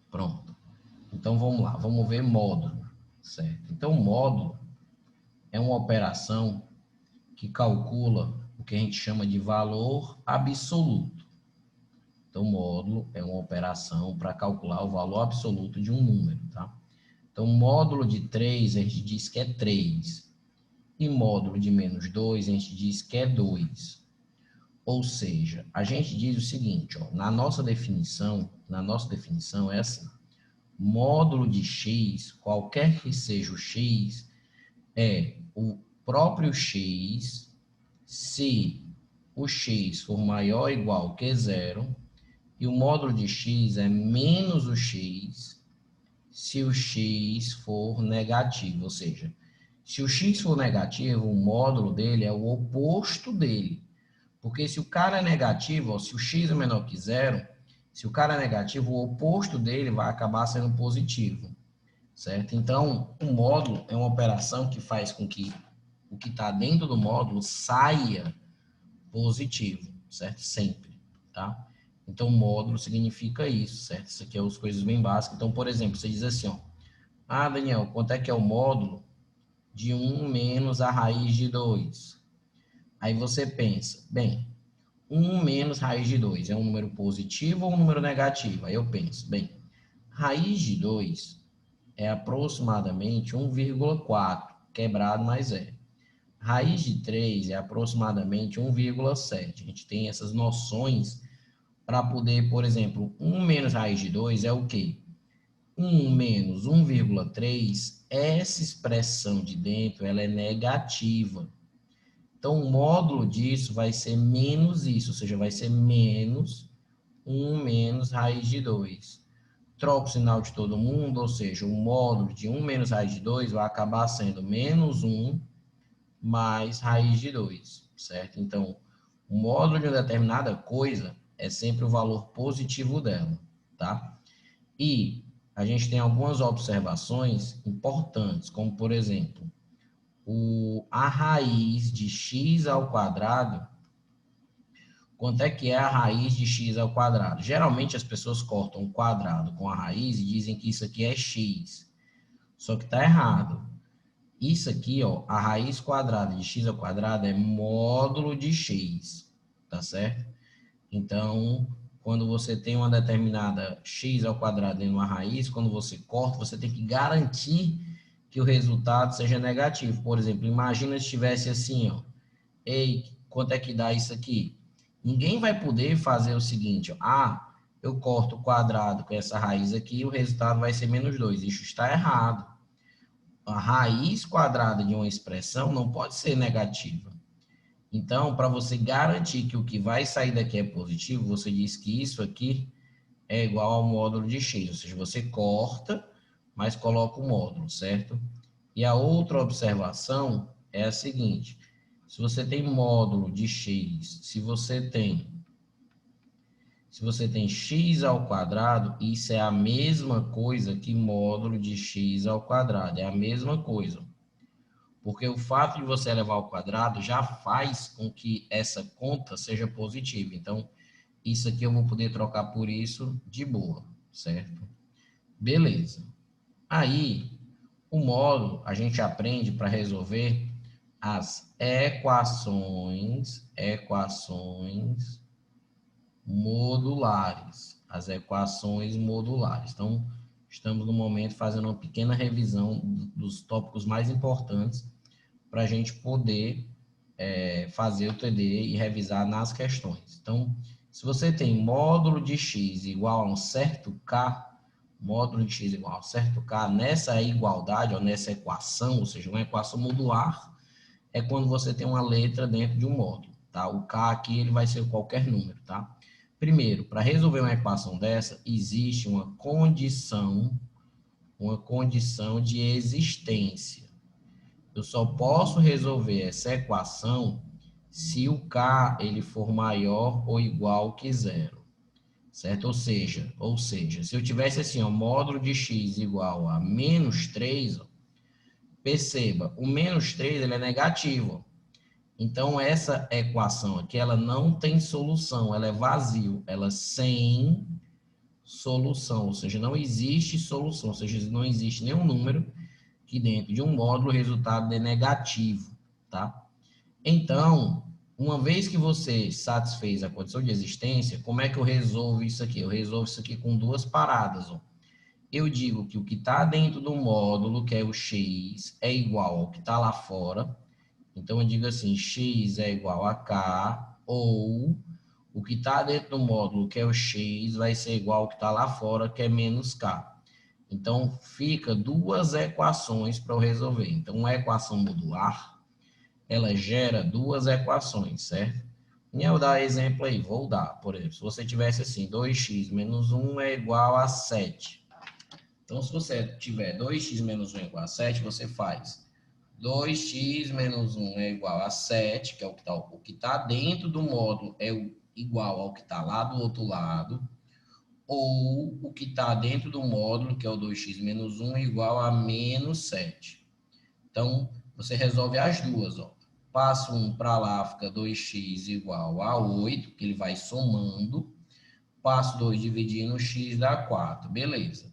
Pronto. Então, vamos lá. Vamos ver módulo, certo? Então, módulo é uma operação que calcula o que a gente chama de valor absoluto. Então, módulo é uma operação para calcular o valor absoluto de um número, tá? Então, módulo de 3, a gente diz que é 3. E módulo de menos 2, a gente diz que é 2. Ou seja, a gente diz o seguinte, ó, na nossa definição é assim: módulo de x, qualquer que seja o x, é o próprio x se o x for maior ou igual que zero, e o módulo de x é menos o x se o x for negativo, ou seja, se o x for negativo, o módulo dele é o oposto dele. Porque se o cara é negativo, ó, se o x é menor que zero, se o cara é negativo, o oposto dele vai acabar sendo positivo, certo? Então, o módulo é uma operação que faz com que o que está dentro do módulo saia positivo, certo? Sempre, tá? Então, módulo significa isso, certo? Isso aqui é as coisas bem básicas. Então, por exemplo, você diz assim, ó, ah, Daniel, quanto é que é o módulo de 1 menos a raiz de 2? Aí você pensa, bem, 1 menos raiz de 2 é um número positivo ou um número negativo? Aí eu penso, bem, raiz de 2 é aproximadamente 1,4 quebrado mais zero. Raiz de 3 é aproximadamente 1,7. A gente tem essas noções para poder, por exemplo, 1 menos raiz de 2 é o quê? 1 menos 1,3, essa expressão de dentro ela é negativa. Então, o módulo disso vai ser menos isso, ou seja, vai ser menos 1 menos raiz de 2. Troca o sinal de todo mundo, ou seja, o módulo de 1 menos raiz de 2 vai acabar sendo menos 1 mais raiz de 2, certo? Então, o módulo de uma determinada coisa é sempre o valor positivo dela, tá? E a gente tem algumas observações importantes, como, por exemplo, a raiz de x ao quadrado. Quanto é que é a raiz de x ao quadrado? Geralmente as pessoas cortam o quadrado com a raiz e dizem que isso aqui é x. Só que está errado. Isso aqui, ó, a raiz quadrada de x ao quadrado é módulo de x, tá certo? Então, quando você tem uma determinada x ao quadrado em uma raiz, quando você corta, você tem que garantir que o resultado seja negativo. Por exemplo, imagina se estivesse assim, ó, ei, quanto é que dá isso aqui? Ninguém vai poder fazer o seguinte, ó, ah, eu corto o quadrado com essa raiz aqui e o resultado vai ser menos 2. Isso está errado. A raiz quadrada de uma expressão não pode ser negativa. Então, para você garantir que o que vai sair daqui é positivo, você diz que isso aqui é igual ao módulo de x, ou seja, você corta, mas coloca o módulo, certo? E a outra observação é a seguinte: se você tem módulo de x, se você tem x ao quadrado, isso é a mesma coisa que módulo de x ao quadrado, é a mesma coisa. Porque o fato de você elevar ao quadrado já faz com que essa conta seja positiva. Então, isso aqui eu vou poder trocar por isso de boa, certo? Beleza. Aí, o módulo a gente aprende para resolver as equações modulares. As equações modulares. Então, estamos no momento fazendo uma pequena revisão dos tópicos mais importantes para a gente poder fazer o TD e revisar nas questões. Então, se você tem módulo de x igual a um certo k, módulo de x igual a um certo k, nessa igualdade, ou nessa equação, ou seja, uma equação modular, é quando você tem uma letra dentro de um módulo, tá? O k aqui ele vai ser qualquer número, tá? Primeiro, para resolver uma equação dessa, existe uma condição de existência. Eu só posso resolver essa equação se o k ele for maior ou igual que zero, certo? Ou seja, se eu tivesse assim, ó, módulo de x igual a menos 3, ó, perceba, o menos 3 ele é negativo. Então, essa equação aqui, ela não tem solução, ela é vazio, ela sem solução, ou seja, não existe solução, ou seja, não existe nenhum número que dentro de um módulo o resultado é negativo, tá? Então, uma vez que você satisfez a condição de existência, como é que eu resolvo isso aqui? Eu resolvo isso aqui com duas paradas, ó. Eu digo que o que está dentro do módulo, que é o x, é igual ao que está lá fora. Então, eu digo assim, x é igual a k, ou o que está dentro do módulo, que é o x, vai ser igual ao que está lá fora, que é menos k. Então, fica duas equações para eu resolver. Então, uma equação modular, ela gera duas equações, certo? E eu dar exemplo aí, vou dar, por exemplo, se você tivesse assim, 2x menos 1 é igual a 7. Então, se você tiver 2x menos 1 é igual a 7, você faz 2x menos 1 é igual a 7, que é o que tá dentro do módulo é igual ao que está lá do outro lado, ou o que está dentro do módulo, que é o 2x menos 1, é igual a menos 7. Então, você resolve as duas, ó. Passa 1 para lá, fica 2x igual a 8, que ele vai somando. Passo 2 dividindo x dá 4, beleza.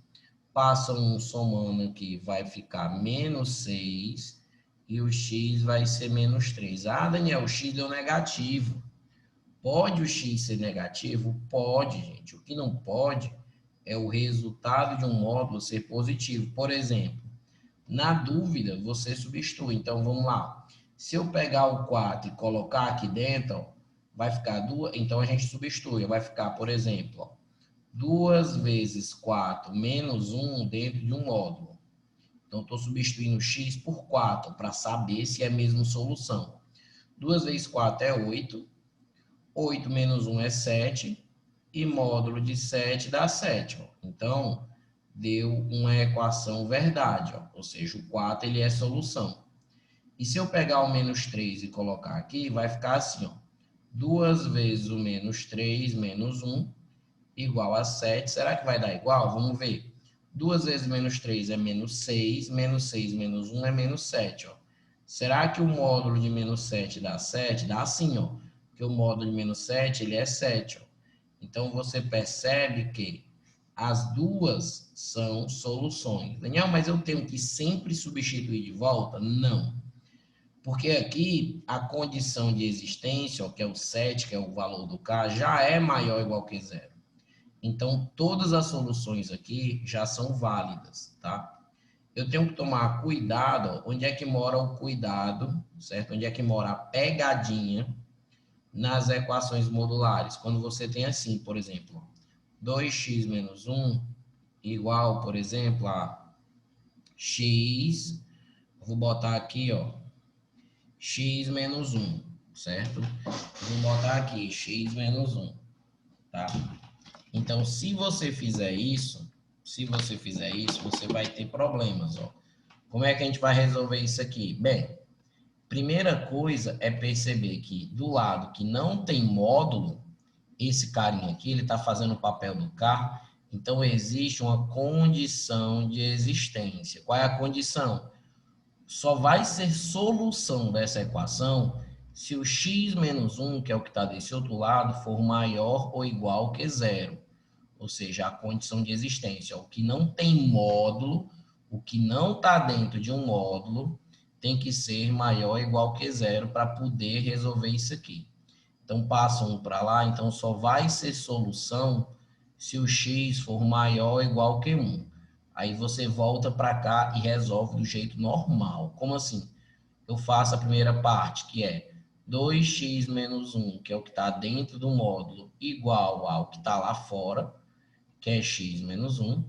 Passa 1 somando aqui, vai ficar menos 6 e o x vai ser menos 3. Ah, Daniel, o x deu negativo. Pode o x ser negativo? Pode, gente. O que não pode é o resultado de um módulo ser positivo. Por exemplo, na dúvida, você substitui. Então, vamos lá. Se eu pegar o 4 e colocar aqui dentro, ó, vai ficar 2. Então, a gente substitui. Vai ficar, por exemplo, ó, 2 vezes 4 menos 1 dentro de um módulo. Então, estou substituindo x por 4 para saber se é a mesma solução. 2 vezes 4 é 8. 8 menos 1 é 7. E módulo de 7 dá 7. Ó. Então, deu uma equação verdade. Ó. Ou seja, o 4 ele é solução. E se eu pegar o menos 3 e colocar aqui, vai ficar assim. Ó. 2 vezes o menos 3 menos 1 igual a 7. Será que vai dar igual? Vamos ver. 2 vezes menos 3 é menos 6. Menos 6 menos 1 é menos 7. Ó. Será que o módulo de menos 7 dá 7? Dá sim, ó. Porque o módulo de menos 7 ele é 7. Ó. Então, você percebe que as duas são soluções. Daniel, mas eu tenho que sempre substituir de volta? Não. Porque aqui a condição de existência, ó, que é o 7, que é o valor do K, já é maior ou igual que zero. Então, todas as soluções aqui já são válidas, tá? Eu tenho que tomar cuidado, ó, onde é que mora o cuidado, certo? Onde é que mora a pegadinha nas equações modulares. Quando você tem assim, por exemplo, 2x menos 1 igual, por exemplo, a x, vou botar aqui, ó, x menos 1, certo? Vou botar aqui, x menos 1, tá? Então, se você fizer isso, você vai ter problemas, ó. Como é que a gente vai resolver isso aqui? Bem, primeira coisa é perceber que do lado que não tem módulo, esse carinha aqui, ele está fazendo o papel do carro, então existe uma condição de existência. Qual é a condição? Só vai ser solução dessa equação se o x menos 1, que é o que está desse outro lado, for maior ou igual que zero. Ou seja, a condição de existência. O que não tem módulo, o que não está dentro de um módulo, tem que ser maior ou igual que zero para poder resolver isso aqui. Então, passa um para lá, então só vai ser solução se o x for maior ou igual que 1. Aí você volta para cá e resolve do jeito normal. Como assim? Eu faço a primeira parte, que é 2x menos 1, que é o que está dentro do módulo, igual ao que está lá fora, que é x menos 1,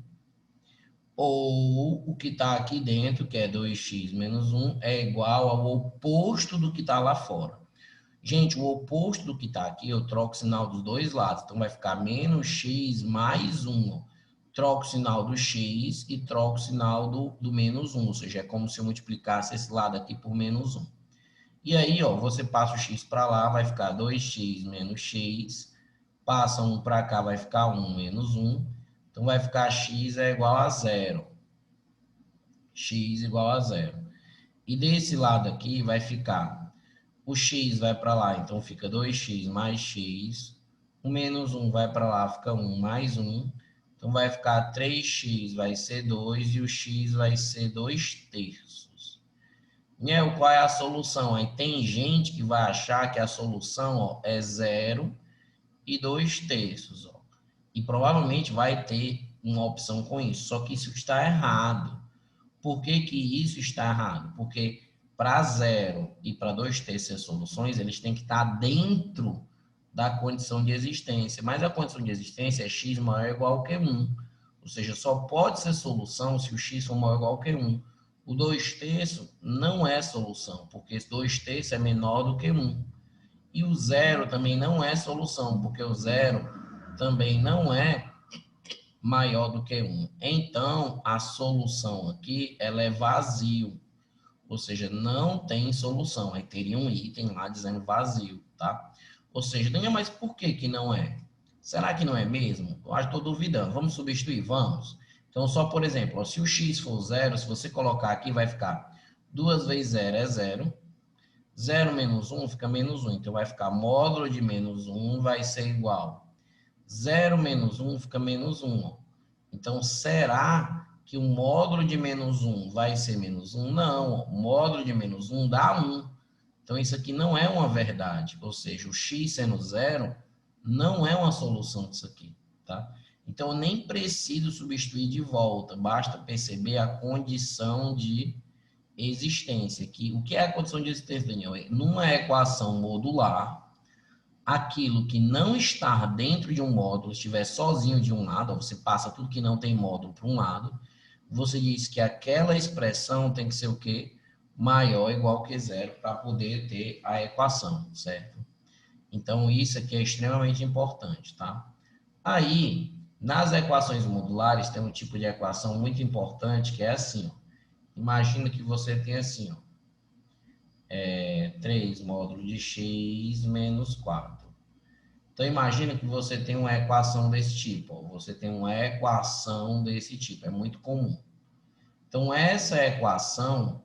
ou o que está aqui dentro, que é 2x menos 1, é igual ao oposto do que está lá fora. Gente, o oposto do que está aqui, eu troco o sinal dos dois lados. Então, vai ficar menos x mais 1. Troco o sinal do x e troco o sinal do menos 1. Ou seja, é como se eu multiplicasse esse lado aqui por menos 1. E aí, ó, você passa o x para lá, vai ficar 2x menos x. Passa 1 para cá, vai ficar 1 menos 1. Então, vai ficar x é igual a 0. X igual a 0. E desse lado aqui vai ficar, o x vai para lá, então fica 2x mais x. O menos 1 vai para lá, fica 1 mais 1. Então, vai ficar 3x vai ser 2 e o x vai ser 2/3. Qual é a solução? Aí tem gente que vai achar que a solução, ó, é 0 e 2/3. Ó. E provavelmente vai ter uma opção com isso. Só que isso está errado. Por que que isso está errado? Porque para 0 e para 2/3 soluções, eles têm que estar dentro da condição de existência. Mas a condição de existência é x maior ou igual que 1. Ou seja, só pode ser solução se o x for maior ou igual que 1. O 2/3 não é solução, porque 2/3 é menor do que 1. E o 0 também não é solução, porque o 0 também não é maior do que 1. Então, a solução aqui ela é vazio, ou seja, não tem solução. Aí teria um item lá dizendo vazio, tá? Ou seja, Daniel, mas por que que não é? Será que não é mesmo? Eu acho que estou duvidando. Vamos substituir? Vamos. Então, só por exemplo, ó, se o x for 0, se você colocar aqui, vai ficar 2 vezes 0 é 0. 0 menos 1 fica menos 1. Então, vai ficar módulo de menos 1 vai ser igual. 0 menos 1 fica menos 1. Então, será que o módulo de menos 1 vai ser menos 1? Não, o módulo de menos 1 dá 1. Então, isso aqui não é uma verdade. Ou seja, o x sendo 0 não é uma solução disso aqui, tá? Então, eu nem preciso substituir de volta. Basta perceber a condição de existência. O que é a condição de existência, Daniel? Numa equação modular, aquilo que não está dentro de um módulo, estiver sozinho de um lado, você passa tudo que não tem módulo para um lado, você diz que aquela expressão tem que ser o quê? Maior ou igual que 0 para poder ter a equação, certo? Então, isso aqui é extremamente importante, tá? Aí, nas equações modulares, tem um tipo de equação muito importante que é assim, ó. Imagina que você tem assim, ó, 3 módulo de x menos 4. Então, imagina que você tem uma equação desse tipo. Ó. Você tem uma equação desse tipo. É muito comum. Então, essa equação,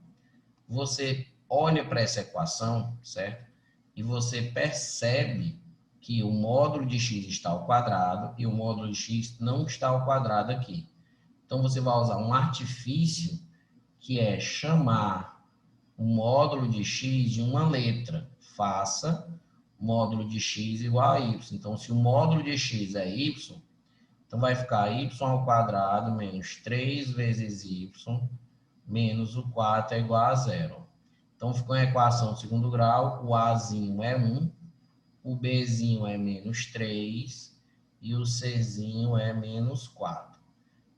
você olha para essa equação, certo? E você percebe que o módulo de x está ao quadrado e o módulo de x não está ao quadrado aqui. Então, você vai usar um artifício que é chamar o módulo de x de uma letra. Faça módulo de x igual a y. Então, se o módulo de x é y, então vai ficar y ao quadrado menos 3 vezes y menos o 4 é igual a 0. Então, ficou em equação de segundo grau, o azinho é 1, o bzinho é menos 3 e o czinho é menos 4.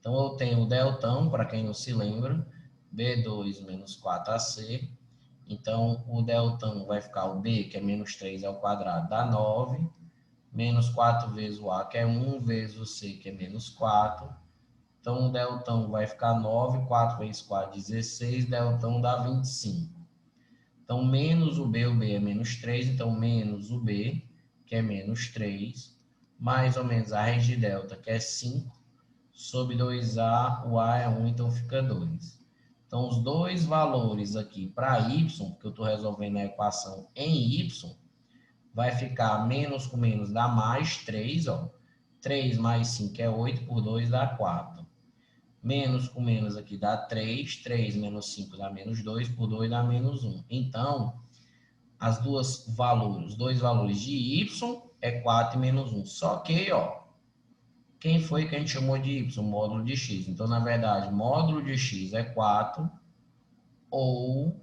Então, eu tenho o deltão, para quem não se lembra, b2 menos 4ac. Então, o deltão vai ficar o b, que é menos 3 ao quadrado, dá 9, menos 4 vezes o a, que é 1, vezes o c, que é menos 4. Então, o deltão vai ficar 9, 4 vezes 4, 16, deltão dá 25. Então, menos o b é menos 3, então menos o b, que é menos 3, mais ou menos a raiz de delta, que é 5, sobre 2a, o a é 1, então fica 2. Então, os dois valores aqui para y, que eu estou resolvendo a equação em y, vai ficar menos com menos dá mais 3, ó. 3 mais 5 é 8, por 2 dá 4. Menos com menos aqui dá 3, 3 menos 5 dá menos 2, por 2 dá menos 1. Então, os dois valores de y é 4 e menos 1. Só que, ó, quem foi que a gente chamou de y? Módulo de x. Então, na verdade, módulo de x é 4, ou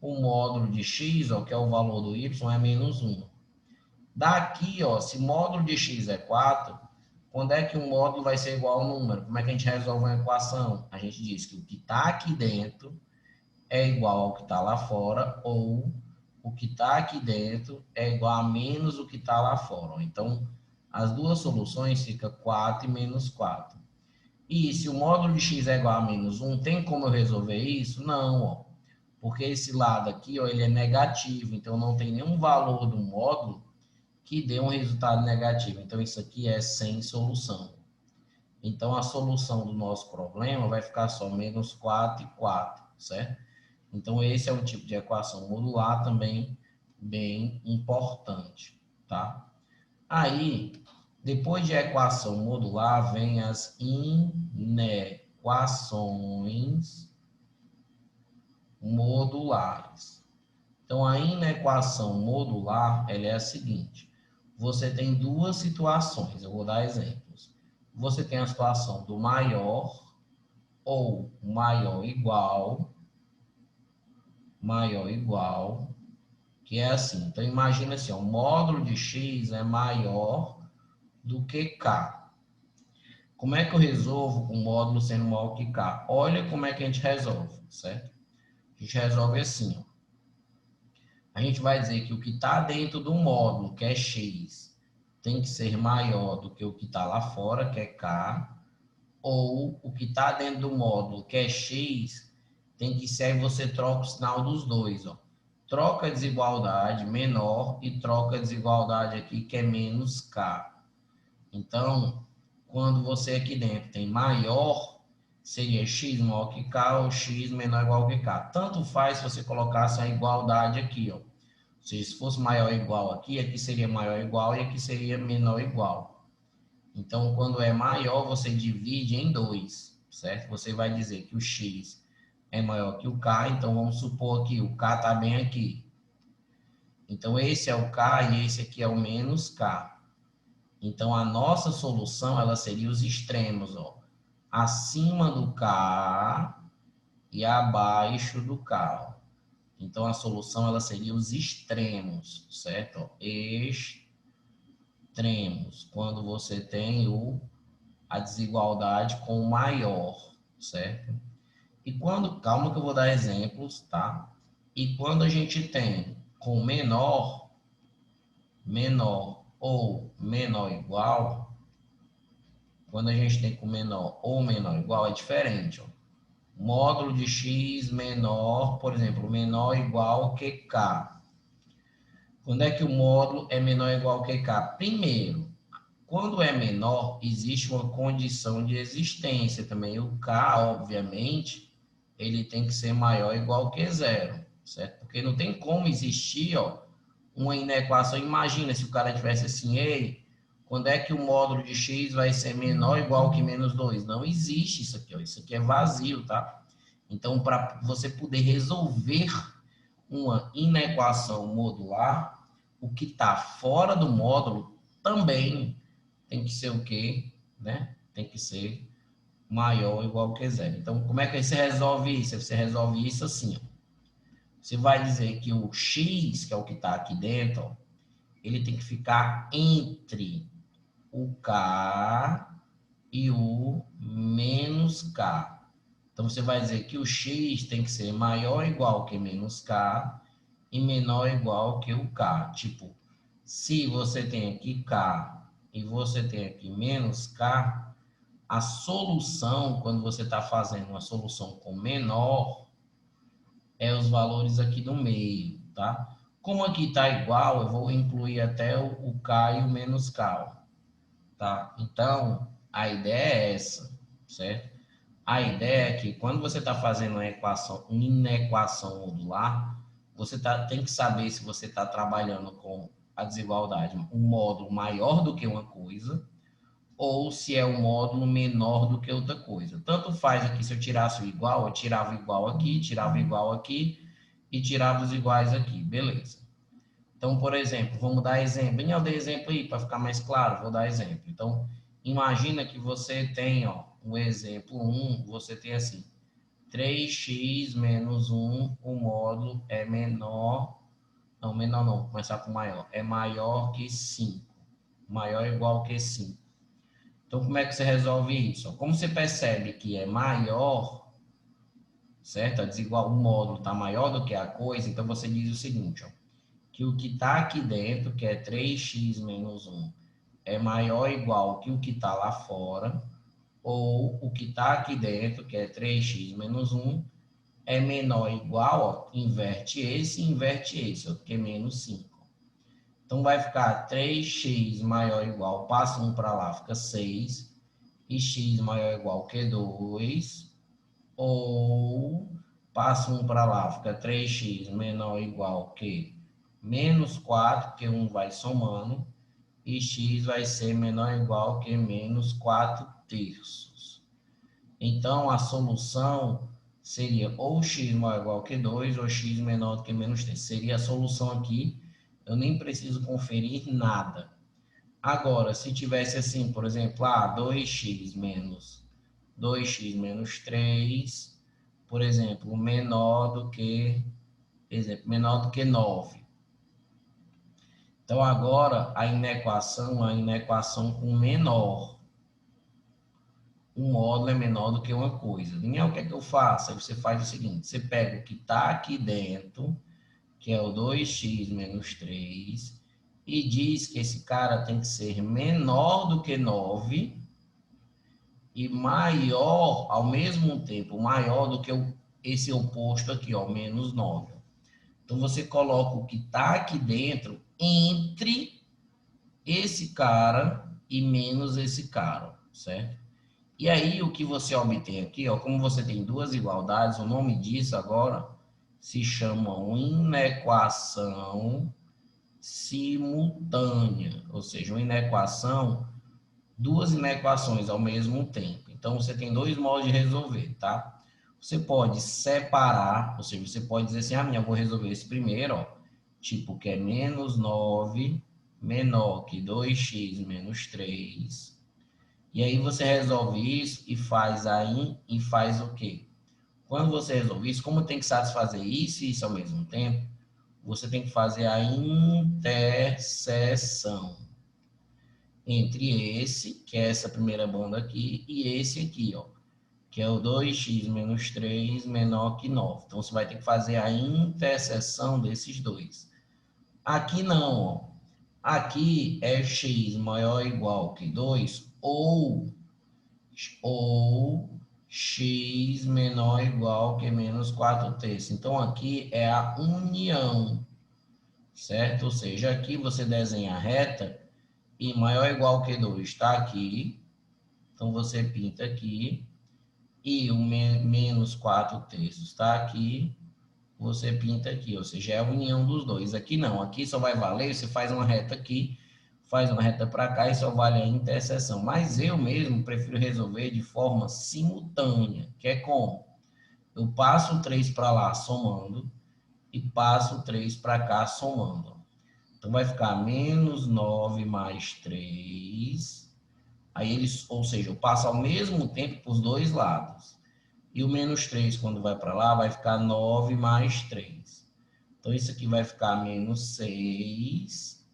o módulo de x, ó, que é o valor do y, é menos 1. Daqui, ó, se módulo de x é 4, quando é que um módulo vai ser igual ao número? Como é que a gente resolve uma equação? A gente diz que o que está aqui dentro é igual ao que está lá fora, ou o que está aqui dentro é igual a menos o que está lá fora. Então, as duas soluções ficam 4 e menos 4. E se o módulo de x é igual a menos 1, tem como eu resolver isso? Não, ó. Porque esse lado aqui, ó, ele é negativo, então não tem nenhum valor do módulo que dê um resultado negativo. Então, isso aqui é sem solução. Então, a solução do nosso problema vai ficar só menos 4 e 4, certo? Então, esse é um tipo de equação modular também bem importante, tá? Aí, Depois de equação modular, vem as inequações modulares. Então, a inequação modular, ela é a seguinte. Você tem duas situações, eu vou dar exemplos. Você tem a situação do maior ou maior igual, que é assim. Então, imagina assim, o módulo de x é maior do que k. Como é que eu resolvo o módulo sendo maior que k? Olha como é que a gente resolve, certo? A gente resolve assim, ó. A gente vai dizer que o que está dentro do módulo, que é x, tem que ser maior do que o que está lá fora, que é k, ou o que está dentro do módulo, que é x, tem que ser, aí você troca o sinal dos dois, ó. Troca a desigualdade menor e troca a desigualdade aqui, que é menos k. Então, quando você aqui dentro tem maior, seria x maior que k ou x menor ou igual que k. Tanto faz se você colocasse a igualdade aqui, ó. Ou seja, se fosse maior ou igual aqui, aqui seria maior ou igual e aqui seria menor ou igual. Então, quando é maior, você divide em 2, certo? Você vai dizer que o x é maior que o k, então vamos supor que o k está bem aqui. Então, esse é o k e esse aqui é o menos k. Então, a nossa solução, ela seria os extremos, ó. Acima do k e abaixo do k. Ó. Então, a solução, ela seria os extremos, certo? Ó. Extremos, quando você tem a desigualdade com o maior, certo? E quando, calma que eu vou dar exemplos, tá? E quando a gente tem com menor ou menor igual, quando a gente tem com menor ou menor igual, é diferente, ó. Módulo de x menor, por exemplo, menor igual que k. Quando é que o módulo é menor ou igual que k? Primeiro, quando é menor, existe uma condição de existência também. O k, obviamente, ele tem que ser maior ou igual que zero, certo? Porque não tem como existir, ó, uma inequação. Imagina se o cara tivesse assim, ei, quando é que o módulo de x vai ser menor ou igual que menos 2? Não existe isso aqui, ó. Isso aqui é vazio, tá? Então, para você poder resolver uma inequação modular, o que está fora do módulo também tem que ser o quê? Né? Tem que ser maior ou igual que zero. Então, como é que você resolve isso? Você resolve isso assim, ó. Você vai dizer que o x, que é o que está aqui dentro, ó, ele tem que ficar entre o k e o menos k. Então, você vai dizer que o x tem que ser maior ou igual que menos k e menor ou igual que o k. Tipo, se você tem aqui k e você tem aqui menos k, a solução, quando você está fazendo uma solução com menor, é os valores aqui do meio, tá? Como aqui está igual, eu vou incluir até o k e o menos k, tá? Então, a ideia é essa, certo? A ideia é que quando você está fazendo uma inequação modular, você tem que saber se você está trabalhando com a desigualdade, um módulo maior do que uma coisa, ou se é um módulo menor do que outra coisa. Tanto faz aqui, se eu tirasse o igual, eu tirava o igual aqui, tirava o igual aqui e tirava os iguais aqui, beleza. Então, por exemplo, vamos dar exemplo. Bem, eu dei exemplo aí para ficar mais claro, vou dar exemplo. Então, imagina que você tem, ó, um exemplo 1, você tem assim, 3x menos 1, o módulo é menor, menor não, vou começar com maior, é maior que 5, maior ou igual que 5. Então, como é que você resolve isso? Como você percebe que é maior, certo? O módulo está maior do que a coisa, então você diz o seguinte, ó, que o que está aqui dentro, que é 3x menos 1, é maior ou igual que o que está lá fora, ou o que está aqui dentro, que é 3x menos 1, é menor ou igual, ó, inverte esse, ó, que é menos 5. Então, vai ficar 3x maior ou igual, passa 1 para lá, fica 6, e x maior ou igual que 2, ou passa 1 para lá, fica 3x menor ou igual que menos 4, porque 1 vai somando, e x vai ser menor ou igual que menos 4/3. Então, a solução seria ou x maior ou igual que 2 ou x menor do que menos 3. Seria a solução aqui, eu nem preciso conferir nada. Agora, se tivesse assim, por exemplo, 2x menos 3, por exemplo, menor do que 9. Então, agora, a inequação com menor. Um módulo é menor do que uma coisa. Daniel, o que é que eu faço? Aí você faz o seguinte, você pega o que está aqui dentro, que é o 2x menos 3, e diz que esse cara tem que ser menor do que 9 e maior, ao mesmo tempo, maior do que esse oposto aqui, ó, menos 9. Então, você coloca o que está aqui dentro entre esse cara e menos esse cara, certo? E aí, o que você obtém aqui, ó, como você tem duas igualdades, o nome disso agora se chama inequação simultânea, ou seja, uma inequação, duas inequações ao mesmo tempo. Então, você tem dois modos de resolver, tá? Você pode separar, ou seja, você pode dizer assim, eu vou resolver esse primeiro, ó, tipo que é menos 9 menor que 2x menos 3. E aí você resolve isso e faz o quê? Quando você resolve isso, como tem que satisfazer isso e isso ao mesmo tempo, você tem que fazer a interseção entre esse, que é essa primeira banda aqui, e esse aqui, ó, que é o 2x menos 3 menor que 9. Então, você vai ter que fazer a interseção desses dois. Aqui não, ó. Aqui é x maior ou igual que 2 ou x menor ou igual que menos 4/3. Então, aqui é a união, certo? Ou seja, aqui você desenha a reta e maior ou igual que 2 está aqui. Então, você pinta aqui. E o menos 4/3 está aqui. Você pinta aqui, ou seja, é a união dos dois. Aqui não, aqui só vai valer, você faz uma reta aqui, faz uma reta para cá e só vale a interseção. Mas eu mesmo prefiro resolver de forma simultânea, que é como? Eu passo o 3 para lá somando e passo o 3 para cá somando. Então vai ficar menos 9 mais 3. Aí eles, ou seja, eu passo ao mesmo tempo para os dois lados. E o menos 3, quando vai para lá, vai ficar 9 mais 3. Então, isso aqui vai ficar menos 6,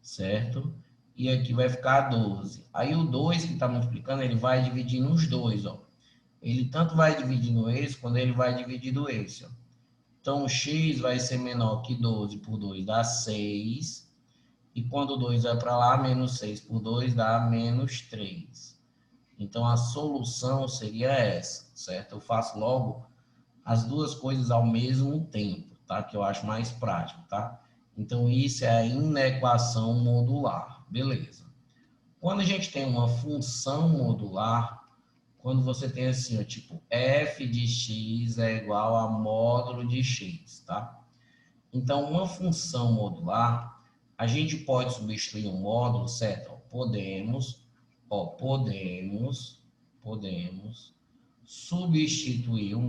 certo? E aqui vai ficar 12. Aí, o 2 que está multiplicando, ele vai dividir nos dois, ó. Ele tanto vai dividir no esse, quando ele vai dividir do esse, ó. Então, o x vai ser menor que 12 por 2 dá 6. E quando o 2 vai para lá, menos 6 por 2 dá menos 3. Então, a solução seria essa, certo? Eu faço logo as duas coisas ao mesmo tempo, tá? Que eu acho mais prático, tá? Então, isso é a inequação modular, beleza. Quando a gente tem uma função modular, quando você tem assim, ó, tipo, f de x é igual a módulo de x, tá? Então, uma função modular, a gente pode substituir um módulo, certo? Podemos substituir o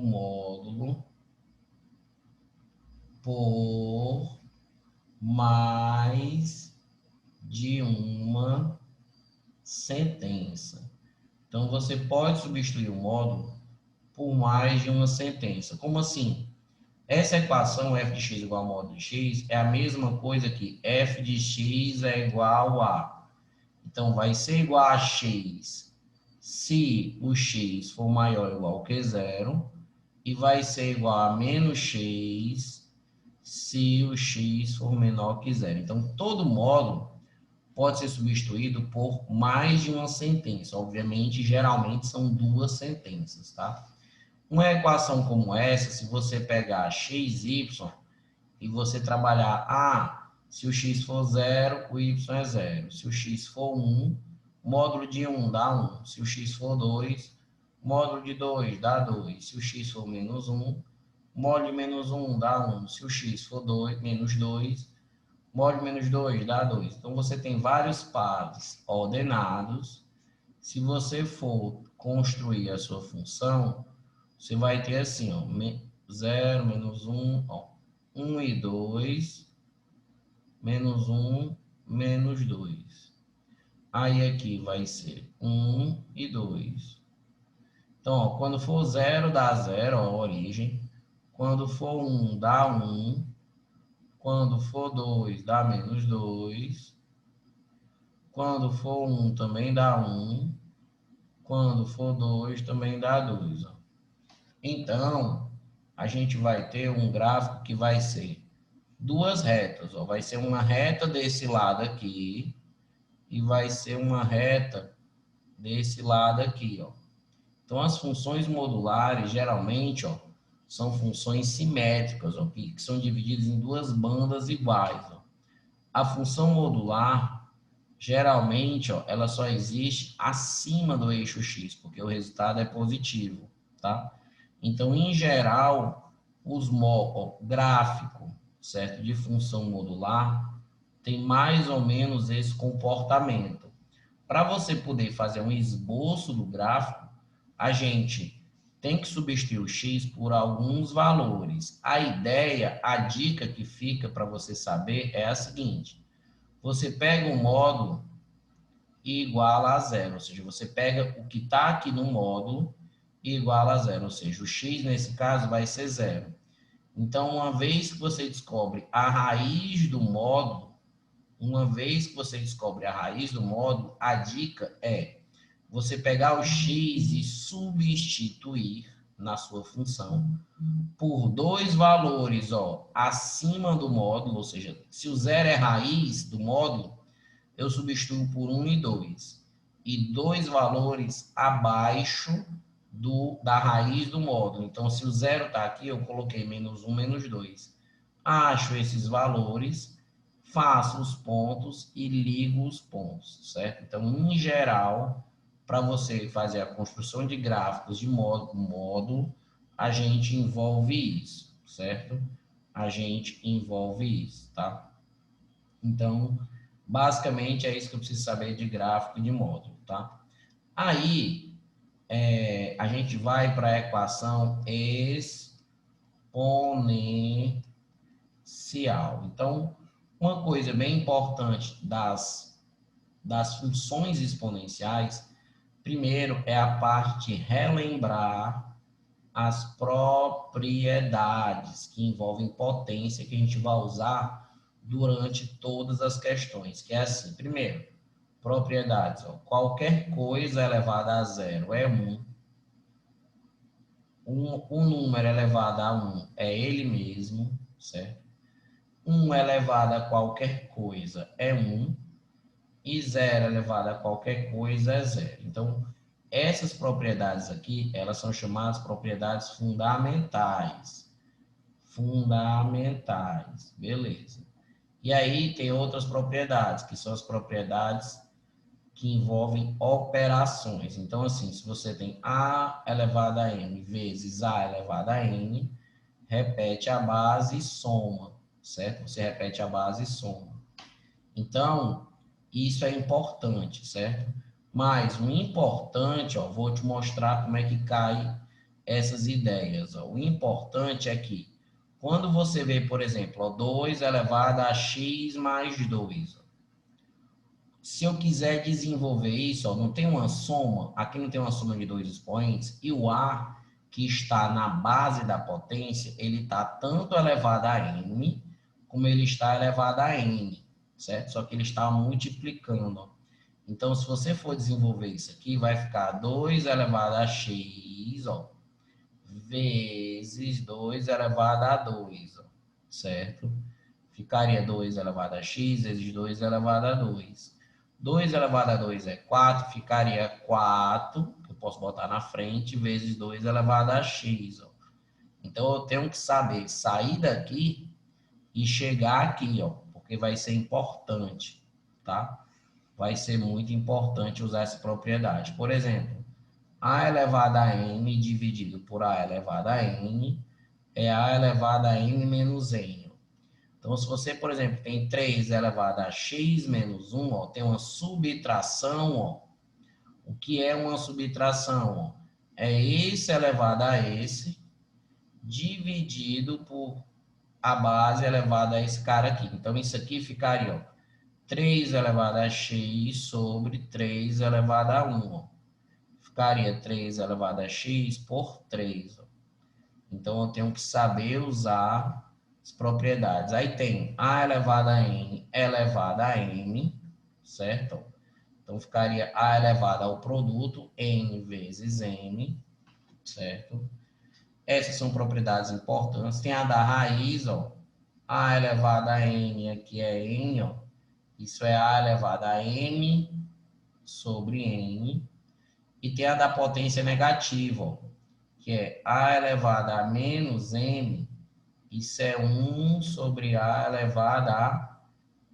módulo por mais de uma sentença. Então, você pode substituir o módulo por mais de uma sentença. Como assim? Essa equação f de x igual a módulo de x é a mesma coisa que f de x é igual a. Então, vai ser igual a x se o x for maior ou igual que zero, e vai ser igual a menos x se o x for menor que zero. Então, todo módulo pode ser substituído por mais de uma sentença. Obviamente, geralmente são duas sentenças, tá? Uma equação como essa, se você pegar x, y, e você trabalhar, se o x for 0, o y é 0. Se o x for 1, módulo de 1 dá 1. Se o x for 2, módulo de 2 dá 2. Se o x for menos 1, módulo de menos 1 dá 1. Se o x for 2, menos 2, Mod menos 2 dá 2. Então, você tem vários pares ordenados. Se você for construir a sua função, você vai ter assim, ó, 0, menos 1, ó, 1 e 2, menos 1, menos 2. Aí aqui vai ser 1 e 2. Então, ó, quando for 0, dá 0, ó, a origem. Quando for 1, dá 1. Quando for 2, dá menos 2. Quando for 1, também dá 1. Quando for 2, também dá 2. Ó. Então, a gente vai ter um gráfico que vai ser duas retas. Ó. Vai ser uma reta desse lado aqui e vai ser uma reta desse lado aqui. Ó. Então, as funções modulares, geralmente, ó, são funções simétricas, ó, que são divididas em duas bandas iguais. Ó. A função modular, geralmente, ó, ela só existe acima do eixo x, porque o resultado é positivo, tá? Então, em geral, o gráfico, certo, de função modular tem mais ou menos esse comportamento. Para você poder fazer um esboço do gráfico, a gente tem que substituir o x por alguns valores. A ideia, a dica que fica para você saber é a seguinte: você pega um módulo e iguala a zero, ou seja, você pega o que está aqui no módulo e iguala a zero, ou seja, o x nesse caso vai ser zero. Então, uma vez que você descobre a raiz do módulo, a dica é você pegar o x e substituir na sua função por dois valores, ó, acima do módulo, ou seja, se o zero é raiz do módulo, eu substituo por 1 e 2. E dois valores abaixo da raiz do módulo. Então, se o zero está aqui, eu coloquei menos 1, menos 2. Acho esses valores, faço os pontos e ligo os pontos, certo? Então, em geral, para você fazer a construção de gráficos de módulo, a gente envolve isso, certo? A gente envolve isso, tá? Então, basicamente é isso que eu preciso saber de gráfico e de módulo, tá? Aí, a gente vai para a equação exponencial. Então, uma coisa bem importante das funções exponenciais, primeiro é a parte de relembrar as propriedades que envolvem potência que a gente vai usar durante todas as questões, que é assim, primeiro, propriedades, ó, qualquer coisa elevada a zero é 1, um número elevado a 1 é ele mesmo, certo? 1 elevado a qualquer coisa é 1, e 0 elevado a qualquer coisa é 0. Então, essas propriedades aqui, elas são chamadas propriedades fundamentais. Fundamentais, beleza. E aí tem outras propriedades, que são as propriedades que envolvem operações. Então, assim, se você tem A elevado a N vezes A elevado a N, repete a base e soma, certo? Você repete a base e soma. Então, isso é importante, certo? Mas o importante, ó, vou te mostrar como é que cai essas ideias. Ó. O importante é que, quando você vê, por exemplo, ó, 2 elevado a x mais 2, ó, se eu quiser desenvolver isso, ó, não tem uma soma, aqui não tem uma soma de dois expoentes, e o A, que está na base da potência, ele está tanto elevado a n, como ele está elevado a n, certo? Só que ele está multiplicando. Ó. Então, se você for desenvolver isso aqui, vai ficar 2 elevado a x, ó, vezes 2 elevado a 2, ó, certo? Ficaria 2 elevado a x vezes 2 elevado a 2. 2 elevado a 2 é 4, ficaria 4, que eu posso botar na frente, vezes 2 elevado a x. Ó. Então, eu tenho que saber sair daqui e chegar aqui, ó, porque vai ser importante, tá? Vai ser muito importante usar essa propriedade. Por exemplo, A elevado a n dividido por A elevado a n é A elevado a n menos n. Então, se você, por exemplo, tem 3 elevado a x menos 1, ó, tem uma subtração, ó. O que é uma subtração? Ó? É esse elevado a esse, dividido por a base elevada a esse cara aqui. Então, isso aqui ficaria, ó, 3 elevado a x sobre 3 elevado a 1. Ó. Ficaria 3 elevado a x por 3. Ó. Então, eu tenho que saber usar as propriedades. Aí tem a elevado a n elevado a m, certo? Então, ficaria a elevado ao produto, n vezes m, certo? Essas são propriedades importantes. Tem a da raiz, ó. A elevado a n aqui é n, ó. Isso é a elevado a m sobre n. E tem a da potência negativa, ó, que é a elevado a menos m. Isso é 1 sobre a elevado a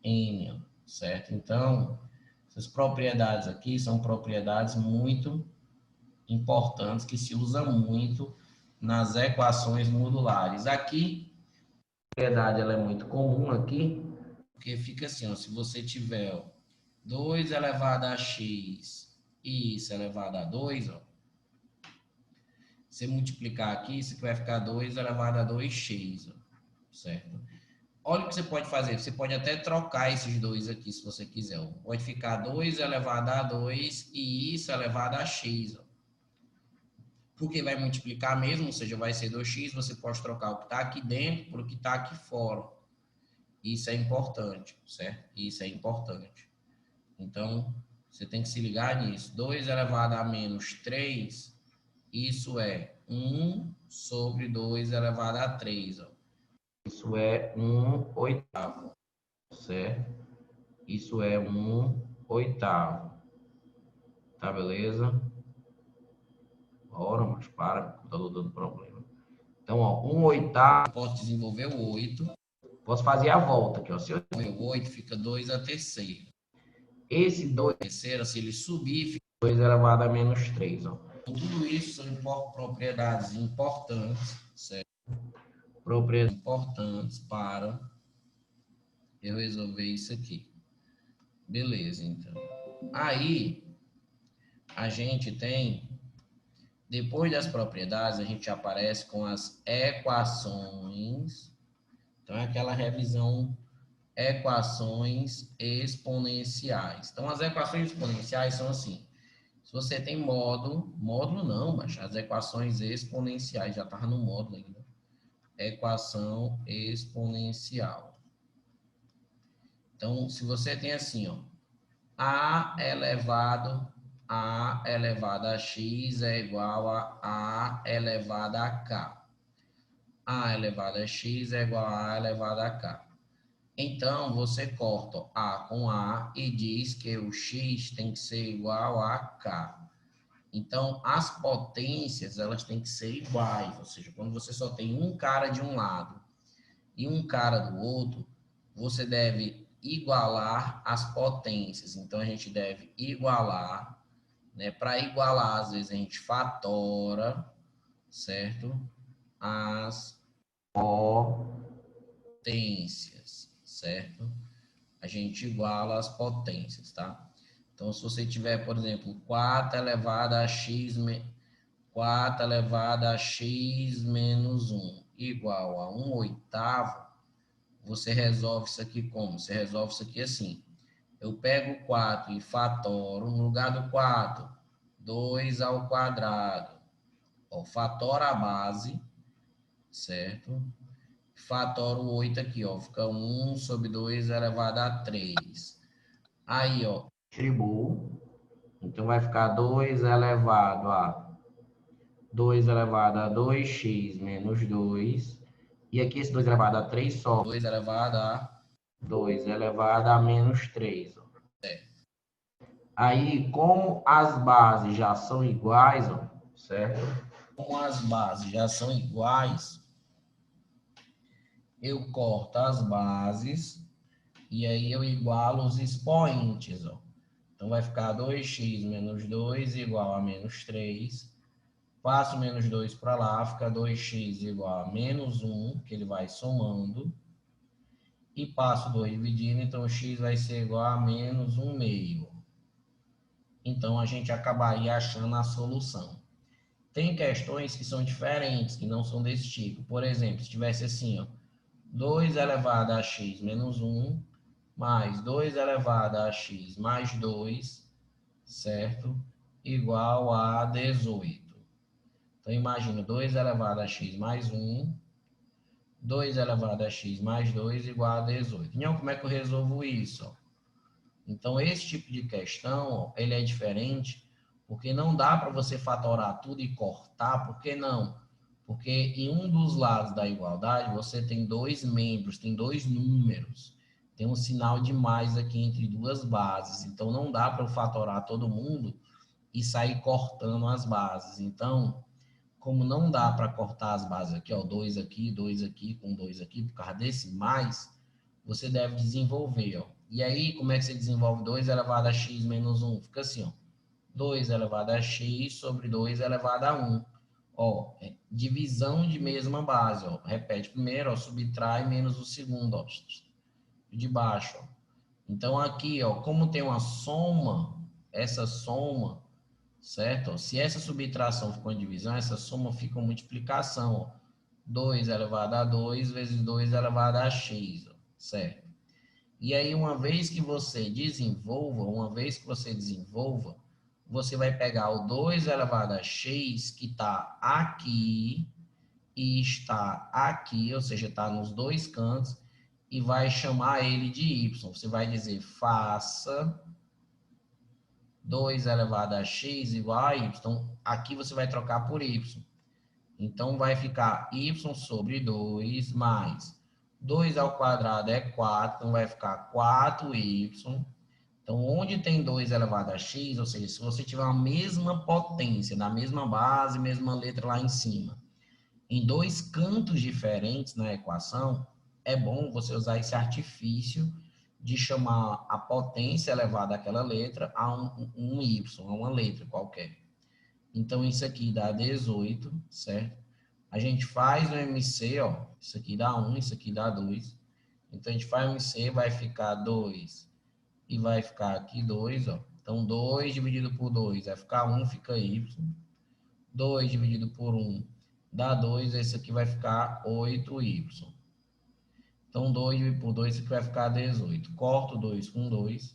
n, ó, certo? Então, essas propriedades aqui são propriedades muito importantes que se usa muito nas equações modulares. Aqui, a propriedade ela é muito comum aqui, porque fica assim, ó, se você tiver ó, 2 elevado a x e isso elevado a 2, ó, você multiplicar aqui, isso aqui vai ficar 2 elevado a 2x, ó, certo? Olha o que você pode fazer, você pode até trocar esses dois aqui, se você quiser. Ó. Pode ficar 2 elevado a 2 e isso elevado a x, ó. Porque vai multiplicar mesmo, ou seja, vai ser 2x, você pode trocar o que está aqui dentro por o que está aqui fora. Isso é importante, certo? Isso é importante. Então, você tem que se ligar nisso. 2 elevado a menos 3, isso é 1 sobre 2 elevado a 3. Ó. Isso é 1/8, certo? Isso é 1/8. Tá, beleza? Ora, mas para, tá dando problema. Então, ó, 1/8, posso desenvolver o 8. Posso fazer a volta aqui, ó. Se eu desenvolver o 8, fica 2 a terceira. Esse 2 a terceira, se ele subir, fica 2 elevado a menos 3, ó. Então, tudo isso são propriedades importantes, certo? Propriedades importantes para eu resolver isso aqui. Beleza, então. Aí, a gente tem... Depois das propriedades, a gente aparece com as equações. Então, é aquela revisão, equações exponenciais. Então, as equações exponenciais são assim. Se você tem módulo não, mas as equações exponenciais, já estava no módulo ainda. Equação exponencial. Então, se você tem assim, ó, a elevado a x é igual a elevado a k. A elevado a x é igual a elevado a k. Então, você corta a com a e diz que o x tem que ser igual a k. Então, as potências, elas têm que ser iguais. Ou seja, quando você só tem um cara de um lado e um cara do outro, você deve igualar as potências. Então, a gente deve igualar, né? Para igualar, às vezes a gente fatora, certo? As potências, certo? A gente iguala as potências, tá? Então, se você tiver, por exemplo, 4 elevado a x, 4 elevado a x menos 1 igual a 1/8, você resolve isso aqui como? Você resolve isso aqui assim. Eu pego 4 e fatoro, no lugar do 4, 2 ao quadrado. Ó, fatora a base, certo? Fatoro o 8 aqui, ó. Fica 1 sobre 2 elevado a 3. Aí, ó, distribuo. Então, vai ficar 2 elevado a 2x menos 2. E aqui esse 2 elevado a 3 só. 2 elevado a menos 3. Ó. Aí, como as bases já são iguais, ó, certo? Como as bases já são iguais, eu corto as bases e aí eu igualo os expoentes, ó. Então, vai ficar 2x menos 2 igual a menos 3. Passo menos 2 para lá, fica 2x igual a menos 1, que ele vai somando. e passo 2 dividindo, então x vai ser igual a menos 1 meio. Então, a gente acabaria achando a solução. Tem questões que são diferentes, que não são desse tipo. Por exemplo, se tivesse assim, ó, 2 elevado a x menos 1, mais 2 elevado a x mais 2, certo? Igual a 18. Então, imagina 2 elevado a x mais 1, 2 elevado a x mais 2 igual a 18. Então, como é que eu resolvo isso? Então, esse tipo de questão, ele é diferente, porque não dá para você fatorar tudo e cortar. Por que não? Porque em um dos lados da igualdade, você tem dois membros, tem dois números. Tem um sinal de mais aqui entre duas bases. Então, não dá para eu fatorar todo mundo e sair cortando as bases. Então, como não dá para cortar as bases aqui, ó, 2 aqui, com 2 aqui, por causa desse mais, você deve desenvolver, ó. E aí, como é que você desenvolve 2 elevado a x menos 1? Fica assim, ó. 2 elevado a x sobre 2 elevado a 1. Ó, divisão de mesma base, ó. Repete primeiro, ó, subtrai menos o segundo, ó, de baixo, ó. Então, aqui, ó, como tem uma soma, essa soma, certo? Se essa subtração ficou em divisão, essa soma fica em multiplicação, ó. 2 elevado a 2 vezes 2 elevado a x, ó, certo? E aí, uma vez que você desenvolva, você vai pegar o 2 elevado a x, que está aqui e está aqui, ou seja, está nos dois cantos, e vai chamar ele de y. Você vai dizer, faça 2 elevado a x igual a y. Então, aqui você vai trocar por y. Então, vai ficar y sobre 2 mais 2 ao quadrado é 4, então vai ficar 4y. Então, onde tem 2 elevado a x, ou seja, se você tiver a mesma potência, na mesma base, mesma letra lá em cima, em dois cantos diferentes na equação, é bom você usar esse artifício de chamar a potência elevada àquela letra a um y, a uma letra qualquer. Então, isso aqui dá 18, certo? A gente faz o MC, ó, isso aqui dá 1, isso aqui dá 2. Então, a gente faz o MC, vai ficar 2 e vai ficar aqui 2, ó. Então, 2 dividido por 2 vai ficar 1, fica y. 2 dividido por 1 dá 2, esse aqui vai ficar 8y. Então, 2 dividido por 2, isso aqui vai ficar 18. Corto 2 com 2.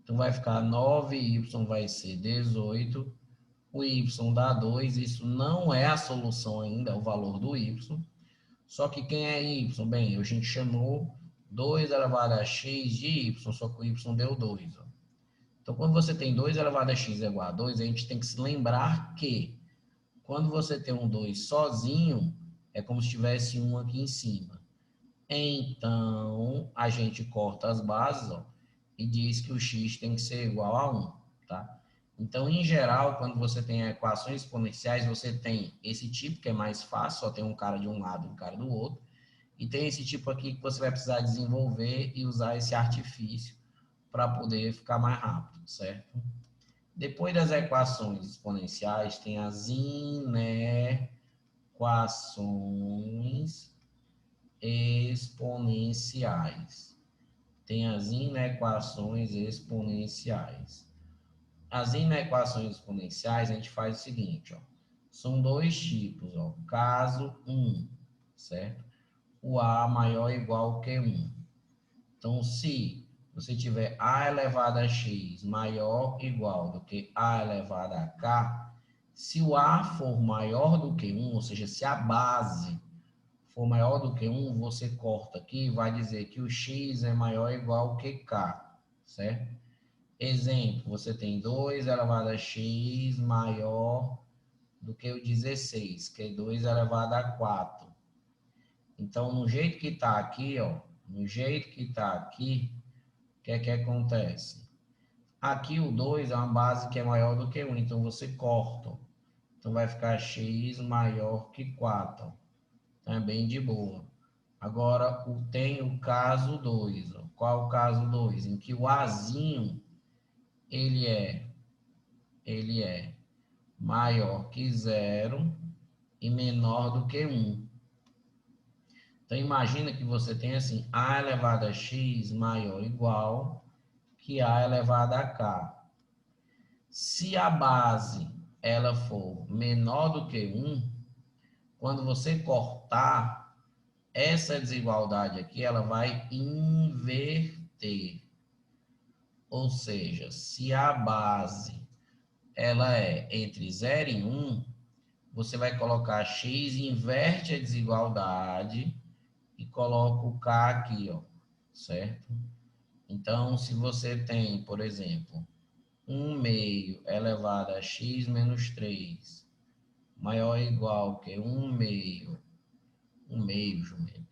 Então, vai ficar 9y, vai ser 18. O y dá 2, isso não é a solução ainda, é o valor do y. Só que quem é y? Bem, a gente chamou 2 elevado a x de y, só que o y deu 2. Ó. Então, quando você tem 2 elevado a x igual a 2, a gente tem que se lembrar que quando você tem um 2 sozinho, é como se tivesse um aqui em cima. Então, a gente corta as bases, ó, e diz que o x tem que ser igual a 1, tá? Então, em geral, quando você tem equações exponenciais, você tem esse tipo que é mais fácil, só tem um cara de um lado e um cara do outro, e tem esse tipo aqui que você vai precisar desenvolver e usar esse artifício para poder ficar mais rápido, certo? Depois das equações exponenciais, tem as inequações exponenciais. Tem as inequações exponenciais. As inequações exponenciais, a gente faz o seguinte, ó. São dois tipos, ó. Caso 1, certo? O A maior ou igual que 1. Então, se você tiver A elevado a x maior ou igual do que A elevado a k, se o A for maior do que 1, ou seja, se a base for maior do que 1, você corta aqui e vai dizer que o x é maior ou igual que k, certo? Exemplo, você tem 2 elevado a x maior do que o 16, que é 2 elevado a 4. Então, no jeito que está aqui, ó, no jeito que está aqui, o que é que acontece? Aqui o 2 é uma base que é maior do que 1, então você corta. Então, vai ficar x maior que 4. Então, é bem de boa. Agora, tem o caso 2. Ó. Qual é o caso 2? Em que o azinho, ele é maior que 0 e menor do que 1. Então, Então, imagina que você tem assim, a elevado a x maior ou igual que a elevado a k. Se a base ela for menor do que 1, quando você cortar, essa desigualdade aqui ela vai inverter. Ou seja, se a base ela é entre 0 e 1, você vai colocar x, inverte a desigualdade e coloca o k aqui, ó, certo? Então, se você tem, por exemplo, 1 meio elevado a x menos 3, maior ou igual que 1 meio, jumento,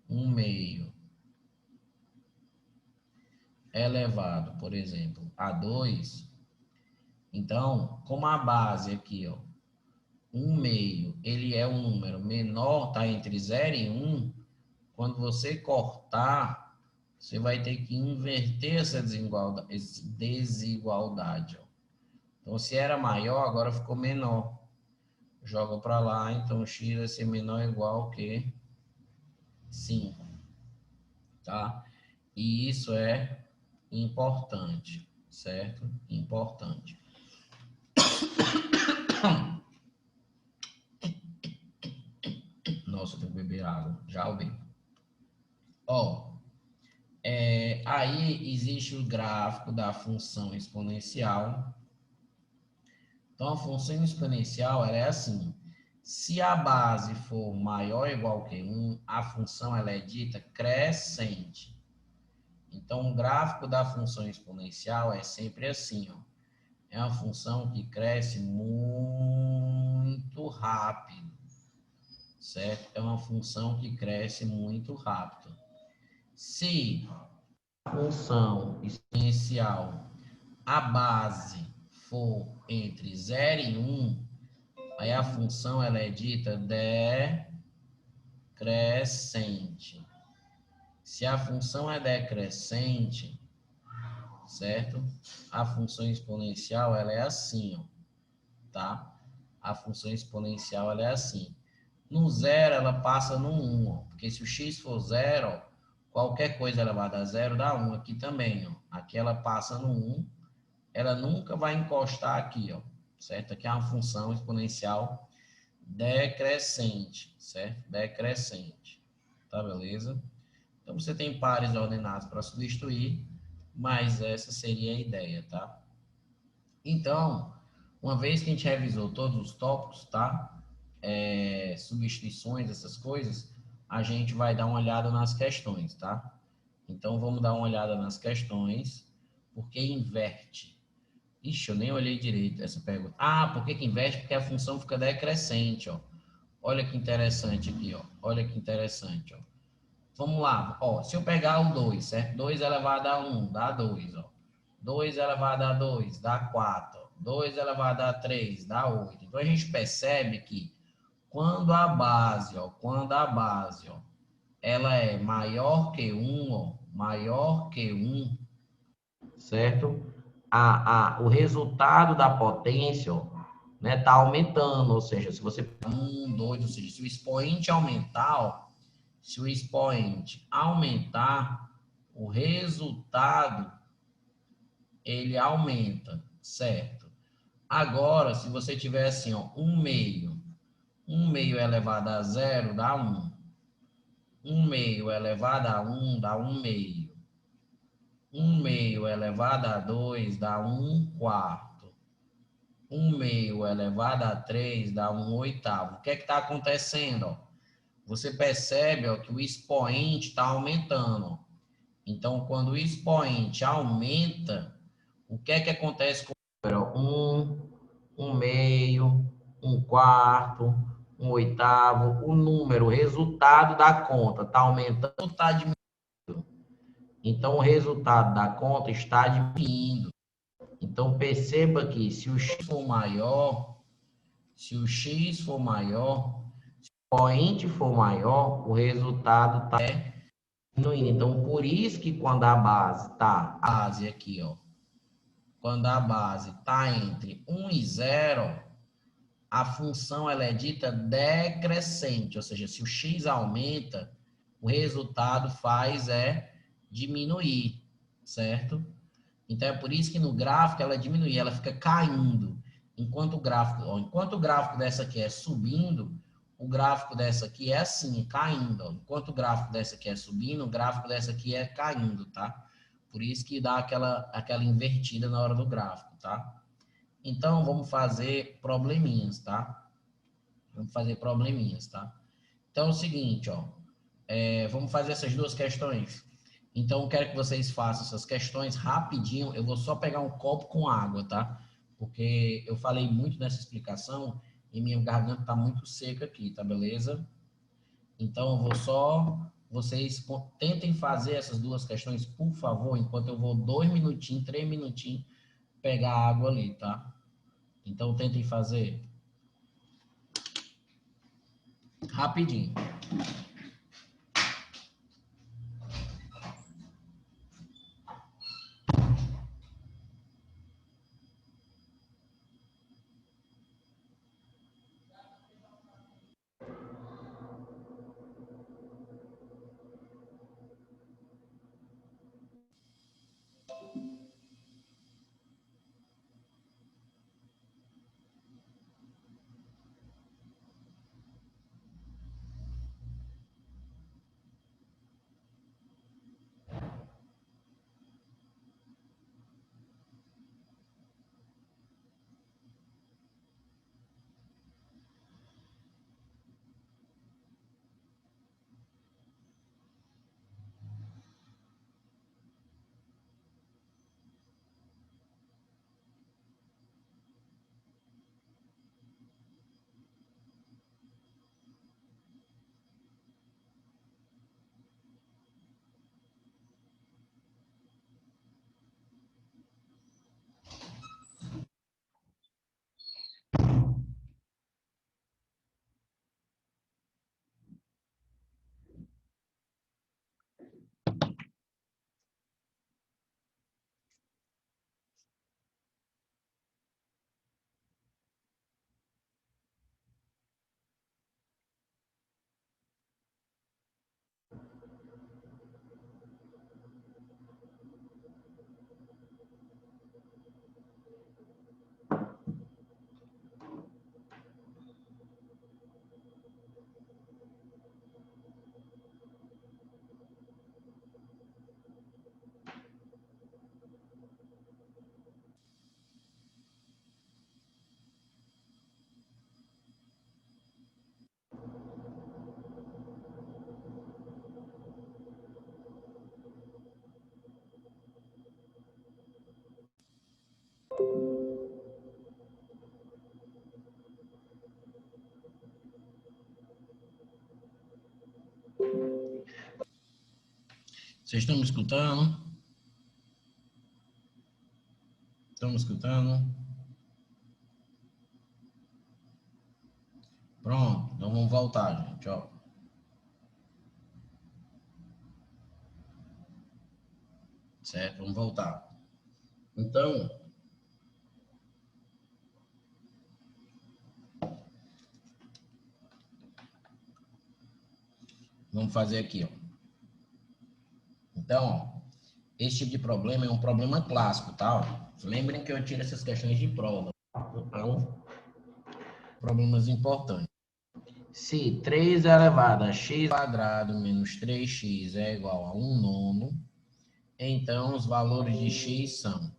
1 meio elevado, por exemplo, a 2, então, como a base aqui, ó, 1 meio, ele é um número menor, tá entre 0 e 1, quando você cortar, você vai ter que inverter essa desigualdade, ó. Então, se era maior, agora ficou menor. Joga para lá, então x vai ser menor ou igual que 5, tá? E isso é importante, certo? Importante. Nossa, eu tenho que beber água. Já ouvi. Ó, aí existe o gráfico da função exponencial. Então, a função exponencial ela é assim. Se a base for maior ou igual que 1, a função ela é dita crescente. Então, o gráfico da função exponencial é sempre assim, ó. É uma função que cresce muito rápido, certo? É uma função que cresce muito rápido. Se a função exponencial, a base for entre 0 e 1, aí a função ela é dita decrescente. Se a função é decrescente, certo? A função exponencial ela é assim, ó, tá? A função exponencial ela é assim. No zero ela passa no 1, ó, porque se o x for 0, ó, qualquer coisa elevada a 0 dá 1 aqui também, ó. Aqui ela passa no 1, ela nunca vai encostar aqui, ó, certo? Aqui é uma função exponencial decrescente, certo? Decrescente, tá beleza? Então você tem pares ordenados para substituir, mas essa seria a ideia, tá? Então, uma vez que a gente revisou todos os tópicos, tá? Substituições, essas coisas, a gente vai dar uma olhada nas questões, tá? Então, vamos dar uma olhada nas questões. Por que inverte? Ixi, eu nem olhei direito essa pergunta. Ah, por que que inverte? Porque a função fica decrescente, ó. Olha que interessante aqui, ó. Olha que interessante, ó. Vamos lá, ó. Se eu pegar o 2, certo? 2 elevado a 1 dá 2, ó. 2 elevado a 2 dá 4. 2 elevado a 3 dá 8. Então, a gente percebe que quando a base, ó, ela é maior que 1, ó, maior que 1, certo? O resultado da potência, ó, né, tá aumentando, ou seja, se você 1, 2, ou seja, se o expoente aumentar, ó, se o expoente aumentar, o resultado ele aumenta, certo? Agora, se você tiver assim, ó, 1 meio elevado a 0 dá 1. 1 meio elevado a 1 dá 1 meio. 1 meio elevado a 2 dá 1 quarto. 1 meio elevado a 3 dá 1 oitavo. O que é que está acontecendo? Ó? Você percebe, ó, que o expoente está aumentando. Ó. Então, quando o expoente aumenta, o que é que acontece com o número? 1 meio, 1 quarto, 1 oitavo. O número, o resultado da conta, está aumentando ou está diminuindo? Então, o resultado da conta está diminuindo. Então, perceba que se o x for maior, se o expoente for maior, o resultado está diminuindo. Então, por isso que quando a base está, a base aqui, ó, quando a base está entre 1 e 0, a função ela é dita decrescente, ou seja, se o x aumenta, o resultado faz é diminuir, certo? Então, é por isso que no gráfico ela diminui, ela fica caindo. Enquanto o gráfico dessa aqui é subindo, o gráfico dessa aqui é assim, caindo. Ó. Enquanto o gráfico dessa aqui é subindo, o gráfico dessa aqui é caindo, tá? Por isso que dá aquela invertida na hora do gráfico, tá? Então, vamos fazer probleminhas, tá? Vamos fazer probleminhas, tá? Então, é o seguinte, ó. Vamos fazer essas duas questões. Então, eu quero que vocês façam essas questões rapidinho. Eu vou só pegar um copo com água, tá? Porque eu falei muito nessa explicação e minha garganta tá muito seca aqui, tá beleza? Então, eu vou só... Vocês tentem fazer essas duas questões, por favor, enquanto eu vou 2 minutinhos, 3 minutinhos, pegar água ali, tá? Então, tentem fazer rapidinho. Vocês estão me escutando? Estão me escutando? Pronto, então vamos voltar, gente, ó. Certo? Vamos voltar. Então, vamos fazer aqui, ó. Então, ó, esse tipo de problema é um problema clássico, tá? Ó. Lembrem que eu tiro essas questões de prova. Então, problemas importantes. Se 3 elevado a x quadrado menos 3x é igual a 1 nono, então os valores de x são...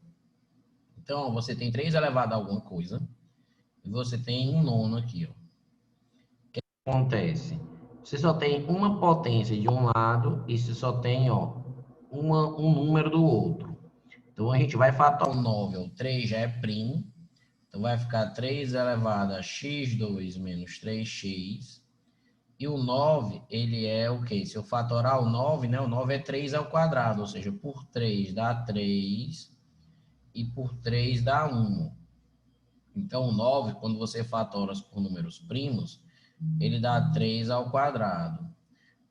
Então, você tem 3 elevado a alguma coisa e você tem 1 nono aqui, ó. O que acontece? Você só tem uma potência de um lado e você só tem, ó, um número do outro. Então, a gente vai fatorar o 9, o 3 já é primo. Então, vai ficar 3 elevado a x2 menos 3x. E o 9, ele é o quê? Se eu fatorar o 9, né? O 9 é 3 ao quadrado, ou seja, por 3 dá 3 e por 3 dá 1. Então, o 9, quando você fatora por números primos, ele dá 3 ao quadrado.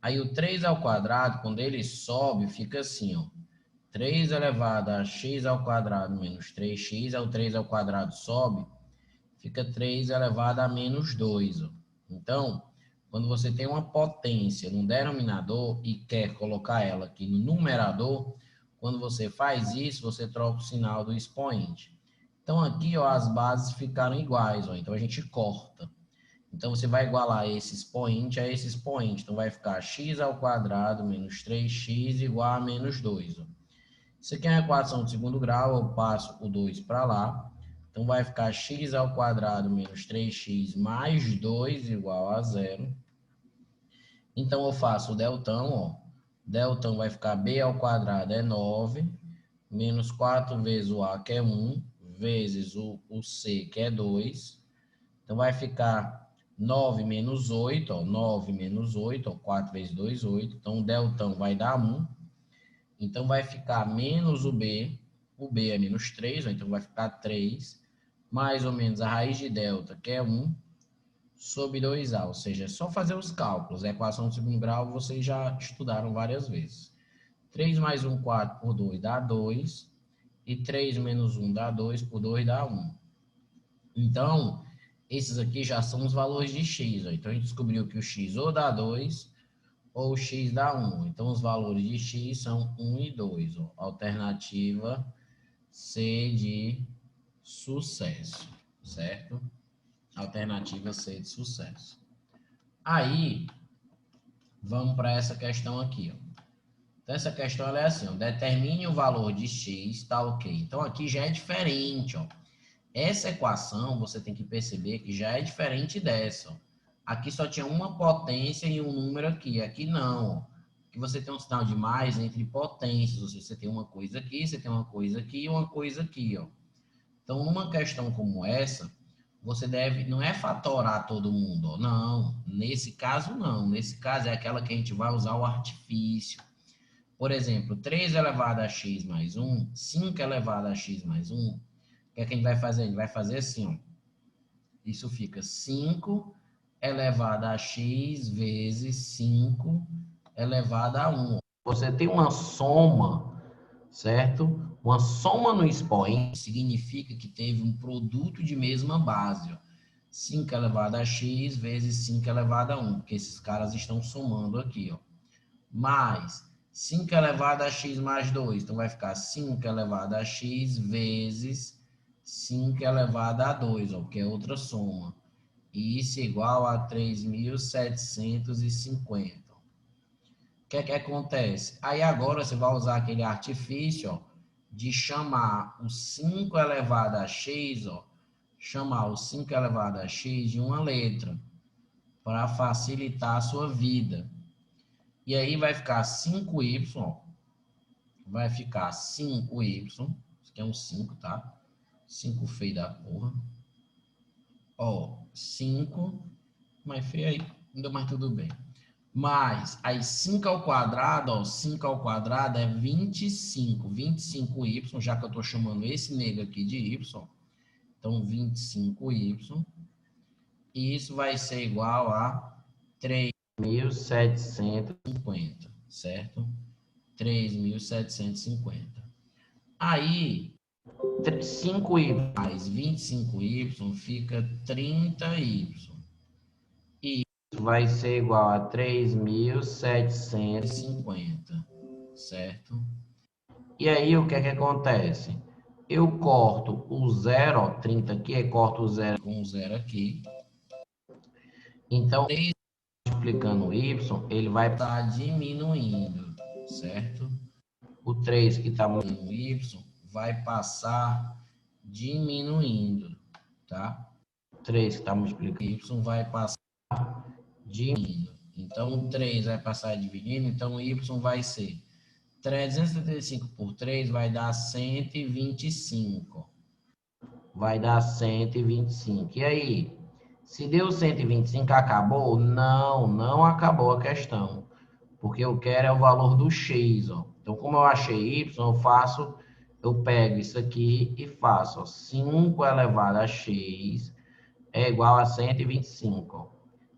Aí, o 3 ao quadrado, quando ele sobe, fica assim, ó. 3 elevado a x ao quadrado menos 3x, aí o 3 ao quadrado sobe, fica 3 elevado a menos 2. Ó. Então, Quando você tem uma potência no denominador e quer colocar ela aqui no numerador, quando você faz isso, você troca o sinal do expoente. Então, aqui, ó, as bases ficaram iguais, ó, então a gente corta. Então, você vai igualar esse expoente a esse expoente. Então, vai ficar x ao quadrado menos 3x igual a menos 2. Ó. Isso aqui é uma equação de segundo grau, eu passo o 2 para lá. Então, vai ficar x ao quadrado menos 3x mais 2 igual a 0. Então, eu faço o deltão, ó. Deltão vai ficar b ao quadrado é 9, menos 4 vezes o a, que é 1, vezes o c, que é 2. Então, vai ficar 9 menos 8, ó. 9 menos 8, ó. 4 vezes 2, 8. Então, o deltão vai dar 1. Então, vai ficar menos o b. O b é menos 3, ó. Então vai ficar 3. Mais ou menos a raiz de delta, que é 1. Sobre 2A, ou seja, é só fazer os cálculos. A equação de segundo grau vocês já estudaram várias vezes. 3 mais 1, 4 por 2 dá 2. E 3 menos 1 dá 2, por 2 dá 1. Então, esses aqui já são os valores de x. Ó. Então, a gente descobriu que o x ou dá 2 ou o x dá 1. Então, os valores de x são 1 e 2. Ó. Alternativa C de sucesso, certo? Alternativa C de sucesso. Aí, vamos para essa questão aqui. Ó. Então, essa questão ela é assim, ó, determine o valor de x, tá ok. Então, aqui já é diferente. Ó. Essa equação, você tem que perceber que já é diferente dessa. Ó. Aqui só tinha uma potência e um número aqui. Aqui não. Ó. Aqui você tem um sinal de mais entre potências. Ou seja, você tem uma coisa aqui, você tem uma coisa aqui e uma coisa aqui. Ó. Então, numa questão como essa, você deve, não é fatorar todo mundo, ó. Não, nesse caso não, nesse caso é aquela que a gente vai usar o artifício. Por exemplo, 3 elevado a x mais 1, 5 elevado a x mais 1, o que é que a gente vai fazer? A gente vai fazer assim, ó. Isso fica 5 elevado a x vezes 5 elevado a 1. Você tem uma soma, certo? Uma soma no expoente significa que teve um produto de mesma base, ó. 5 elevado a x vezes 5 elevado a 1, porque esses caras estão somando aqui, ó. Mais 5 elevado a x mais 2, então vai ficar 5 elevado a x vezes 5 elevado a 2, ó, que é outra soma. E isso é igual a 3.750. O que é que acontece? Aí agora você vai usar aquele artifício, ó, de chamar o 5 elevado a x, ó, chamar o 5 elevado a x de uma letra, para facilitar a sua vida. E aí vai ficar 5y, ó, vai ficar 5y, isso aqui é um 5, tá? 5 feio da porra. Ó, 5, mais feio aí, ainda mais tudo bem. Mais, aí 5 ao quadrado, ó, 5 ao quadrado é 25. 25y, já que eu estou chamando esse negro aqui de y. Então, 25y. E isso vai ser igual a 3.750, certo? 3.750. Aí, 5y mais 25y fica 30y. E isso vai ser igual a 3.750, certo? E aí, o que é que acontece? Eu corto o 0, ó, 30 aqui, corto o 0 com o 0 aqui. Então, 3 multiplicando o y, ele vai estar diminuindo, certo? O 3 que está no y vai passar diminuindo, tá? O 3 que está multiplicando y vai passar diminuindo. Então, o 3 vai passar dividindo, então o y vai ser 375 por 3 vai dar 125. Vai dar 125. E aí? Se deu 125, acabou? Não, não acabou a questão. Porque eu quero é o valor do x, ó. Então, como eu achei y, eu pego isso aqui e faço, ó, 5 elevado a x é igual a 125, ó.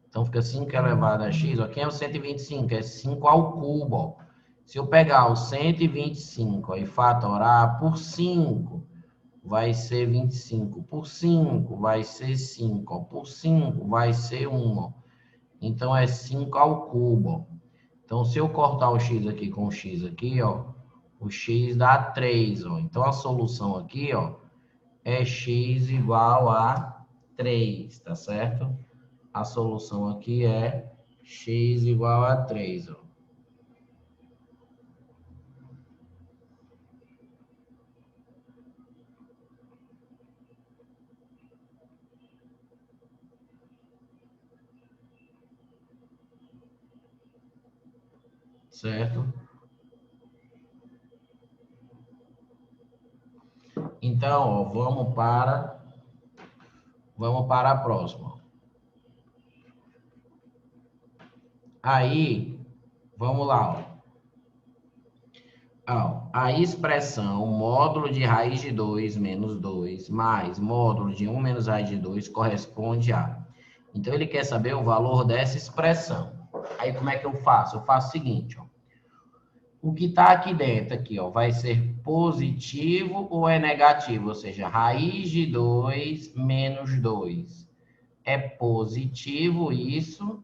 Então, fica 5 elevado a x, ó. Quem é o 125? É 5 ao cubo, ó. Se eu pegar o 125, ó, e fatorar por 5, vai ser 25. Por 5 vai ser 5, ó. Por 5 vai ser 1, ó. Então, é 5 ao cubo. Então, se eu cortar o x aqui com o x aqui, ó, o x dá 3, ó. Então, a solução aqui, ó, é x igual a 3, tá certo? A solução aqui é x igual a 3, ó. Certo? Então, ó, vamos para a próxima. Aí, vamos lá, ó. A expressão módulo de raiz de 2 menos 2 mais módulo de 1 menos raiz de 2 corresponde a... Então, ele quer saber o valor dessa expressão. Aí, como é que eu faço? Eu faço o seguinte, ó. O que está aqui dentro, aqui, ó, vai ser positivo ou é negativo? Ou seja, raiz de 2 menos 2. É positivo isso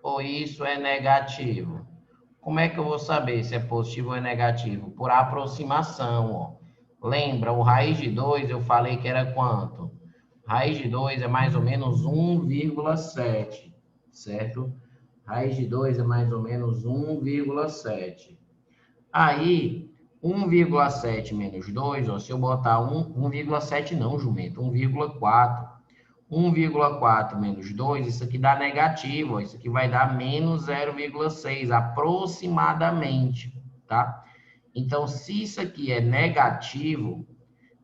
ou isso é negativo? Como é que eu vou saber se é positivo ou é negativo? Por aproximação, ó. Lembra, o raiz de 2 eu falei que era quanto? Raiz de 2 é mais ou menos 1,7, certo? Raiz de 2 é mais ou menos 1,7. Aí, 1,7 menos 2, ó, se eu botar 1,7 não, jumento, 1,4. 1,4 menos 2, isso aqui dá negativo, ó, isso aqui vai dar menos 0,6, aproximadamente, tá? Então, se isso aqui é negativo,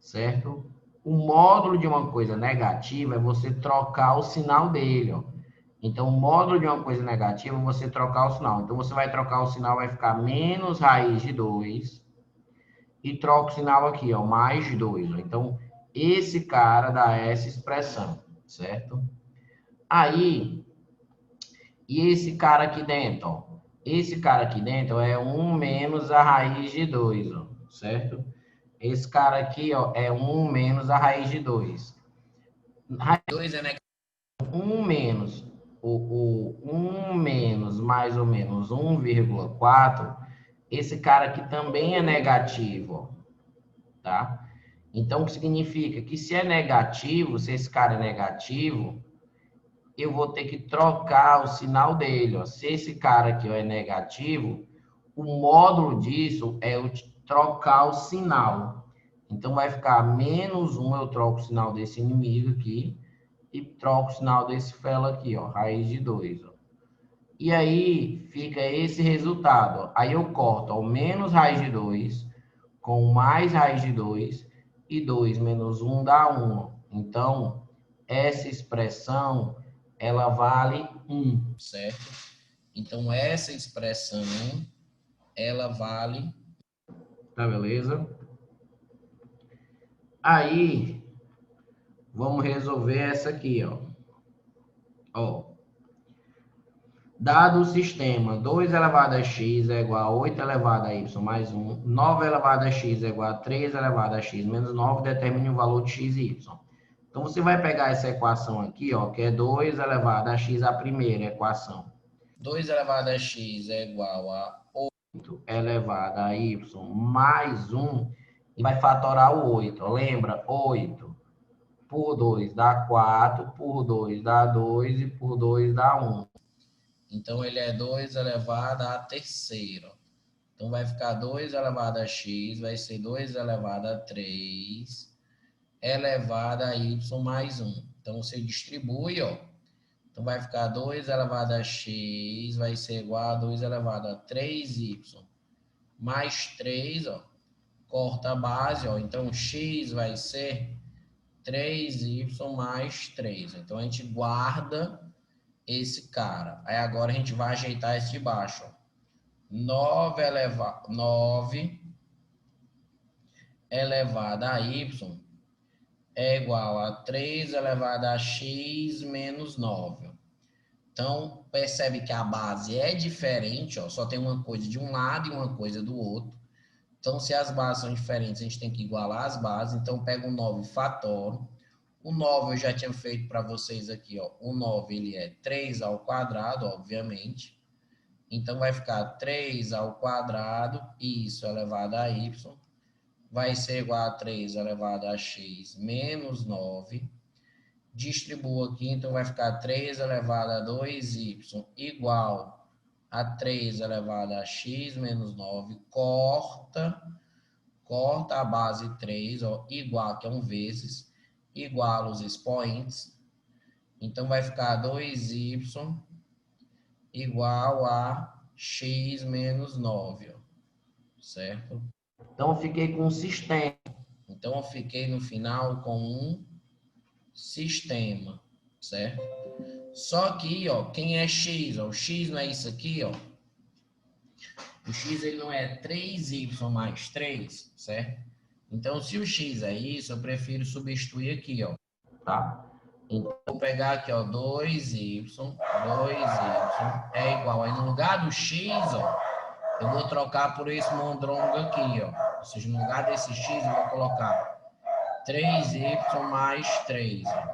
certo? O módulo de uma coisa negativa é você trocar o sinal dele, ó. Então, o módulo de uma coisa negativa é você trocar o sinal. Então, você vai trocar o sinal, vai ficar menos raiz de 2 e troca o sinal aqui, ó, mais de 2. Ó. Então, esse cara dá essa expressão, certo? Aí, e esse cara aqui dentro, ó. Esse cara aqui dentro é 1 menos a raiz de 2, ó, certo? Esse cara aqui, ó, é 1 menos a raiz de 2. Raiz de 2 é negativo. 1 menos o 1 menos mais ou menos 1,4, esse cara aqui também é negativo, ó, tá? Então, o que significa? Que se é negativo, se esse cara é negativo, eu vou ter que trocar o sinal dele, ó. Se esse cara aqui ó, é negativo, o módulo disso é eu trocar o sinal. Então, vai ficar menos 1, eu troco o sinal desse inimigo aqui, e troco o sinal desse fela aqui, ó, raiz de 2, ó. E aí, fica esse resultado, ó. Aí eu corto, ó, menos raiz de 2, com mais raiz de 2, e 2 menos 1 dá 1, ó. Então, essa expressão, ela vale 1, certo? Então, essa expressão, ela vale... Tá, beleza? Aí, vamos resolver essa aqui, ó. Ó. Dado o sistema 2 elevado a x é igual a 8 elevado a y mais 1, 9 elevado a x é igual a 3 elevado a x menos 9, determine o valor de x e y. Então, você vai pegar essa equação aqui, ó, que é 2 elevado a x, a primeira equação. 2 elevado a x é igual a 8 elevado a y mais 1, e vai fatorar o 8. Lembra? 8 por 2 dá 4, por 2 dá 2 e por 2 dá 1. Então, ele é 2 elevado a terceira. Então, vai ficar 2 elevado a x, vai ser 2 elevado a 3 elevado a y mais 1. Então, você distribui, ó. Então, vai ficar 2 elevado a x, vai ser igual a 2 elevado a 3y mais 3, ó. Corta a base, ó. Então, x vai ser 3y mais 3. Então, a gente guarda esse cara. Aí, agora, a gente vai ajeitar esse de baixo, ó. 9 elevado a y é igual a 3 elevado a x menos 9. Então, percebe que a base é diferente, ó, só tem uma coisa de um lado e uma coisa do outro. Então, se as bases são diferentes, a gente tem que igualar as bases. Então, pega o 9 e fatoro. O 9 eu já tinha feito para vocês aqui, ó. O 9 ele é 3 ao quadrado, obviamente. Então, vai ficar 3 ao quadrado, isso elevado a y, vai ser igual a 3 elevado a x menos 9. Distribuo aqui, então vai ficar 3 elevado a 2y igual a 3 elevado a x menos 9. Corta a base 3, ó, igual, que é um vezes, igual os expoentes. Então, vai ficar 2y igual a x menos 9, ó, certo? Então, eu fiquei com um sistema. Então, eu fiquei no final com um sistema, certo? Só que, ó, quem é x? Ó, o x não é isso aqui, ó. O x ele não é 3y mais 3, certo? Então, se o x é isso, eu prefiro substituir aqui, ó, tá? Então, vou pegar aqui, ó, 2y é igual. Aí, no lugar do x, ó, eu vou trocar por esse mondrongo aqui, ó. Ou seja, no lugar desse x, eu vou colocar 3y mais 3, ó.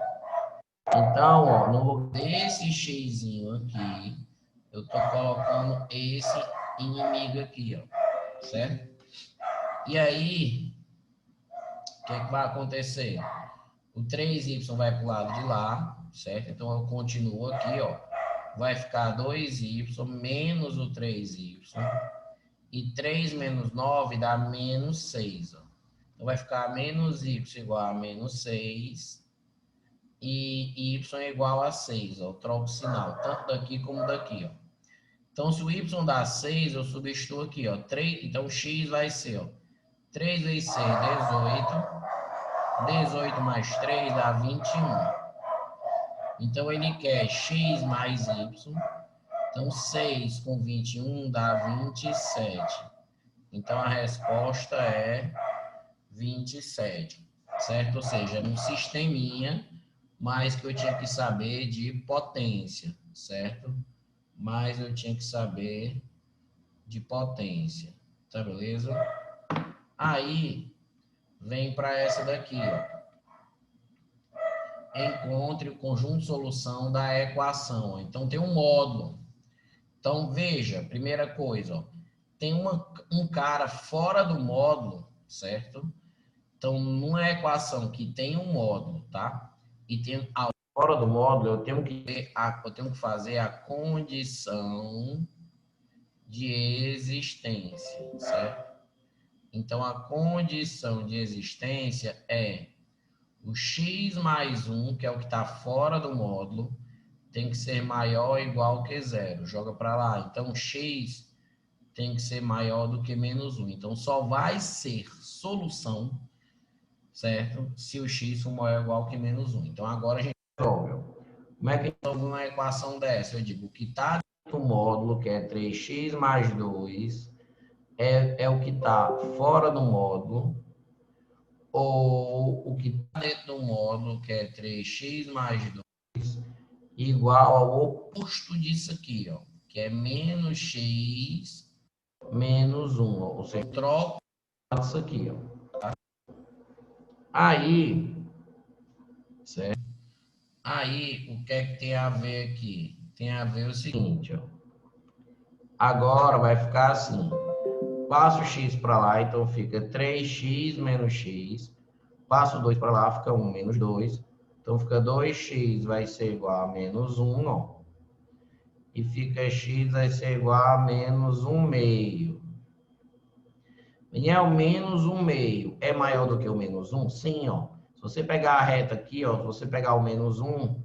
Então, ó, no lugar desse xzinho aqui, eu tô colocando esse inimigo aqui, ó, certo? E aí, o que é que vai acontecer? O 3y vai para o lado de lá, certo? Então, eu continuo aqui, ó. Vai ficar 2y menos o 3y. E 3 menos 9 dá menos 6, ó. Então, vai ficar menos y igual a menos 6. E y é igual a 6, ó. Eu troco o sinal, tanto daqui como daqui, ó. Então, se o y dá 6, eu substituo aqui, ó. 3, então, x vai ser, ó. 3 vezes 6, 18. 18 mais 3 dá 21. Então, ele quer x mais y. Então, 6 com 21 dá 27. Então, a resposta é 27, certo? Ou seja, é um sisteminha, mas que eu tinha que saber de potência, certo? Mas eu tinha que saber de potência, tá beleza? Aí, vem para essa daqui, ó. Encontre o conjunto de solução da equação. Então, tem um módulo. Então, veja, primeira coisa, ó, tem um cara fora do módulo, certo? Então, numa equação que tem um módulo, tá? E tem fora do módulo, eu tenho que fazer a condição de existência, certo? Então, a condição de existência é o x mais 1, que é o que está fora do módulo, tem que ser maior ou igual que zero. Joga para lá. Então, x tem que ser maior do que menos 1. Então, só vai ser solução, certo? Se o x for maior ou igual que menos 1. Então, agora a gente resolve. Como é que resolve uma equação dessa? Eu digo, o que está dentro do módulo, que é 3x mais 2, é o que está fora do módulo, ou o que está dentro do módulo, que é 3x mais 2, igual ao oposto disso aqui, ó, que é menos x menos 1. Ó, ou seja, troco isso aqui, ó. Tá? Aí, certo? Aí, o que é que tem a ver aqui? Tem a ver o seguinte, ó. Agora vai ficar assim. Passo o x para lá, então fica 3x menos x. Passo o 2 para lá, fica 1 menos 2. Então, fica 2x vai ser igual a menos 1, ó. E fica x vai ser igual a menos 1 meio. Daniel, menos 1 meio é maior do que o menos 1? Sim, ó. Se você pegar a reta aqui, ó, se você pegar o menos 1,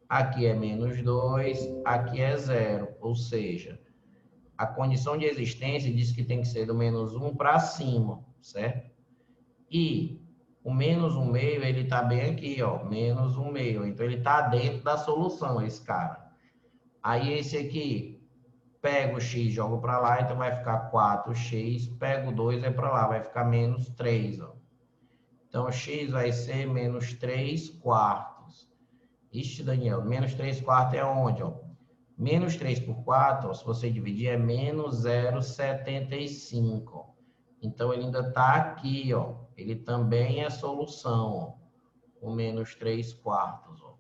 aqui é menos 2, aqui é 0. Ou seja, a condição de existência diz que tem que ser do menos 1 para cima, certo? E o menos 1 meio, ele está bem aqui, ó, menos 1 meio. Então, ele está dentro da solução, esse cara. Aí, esse aqui, pego o x, jogo para lá, então vai ficar 4x. Pego o 2, é para lá, vai ficar menos 3, ó. Então, x vai ser menos 3 quartos. Ixi, Daniel, menos 3 quartos é onde, ó? Menos 3 por 4, ó, se você dividir, é menos 0,75. Então, ele ainda está aqui, ó. Ele também é solução, ó. o menos 3/4, ó.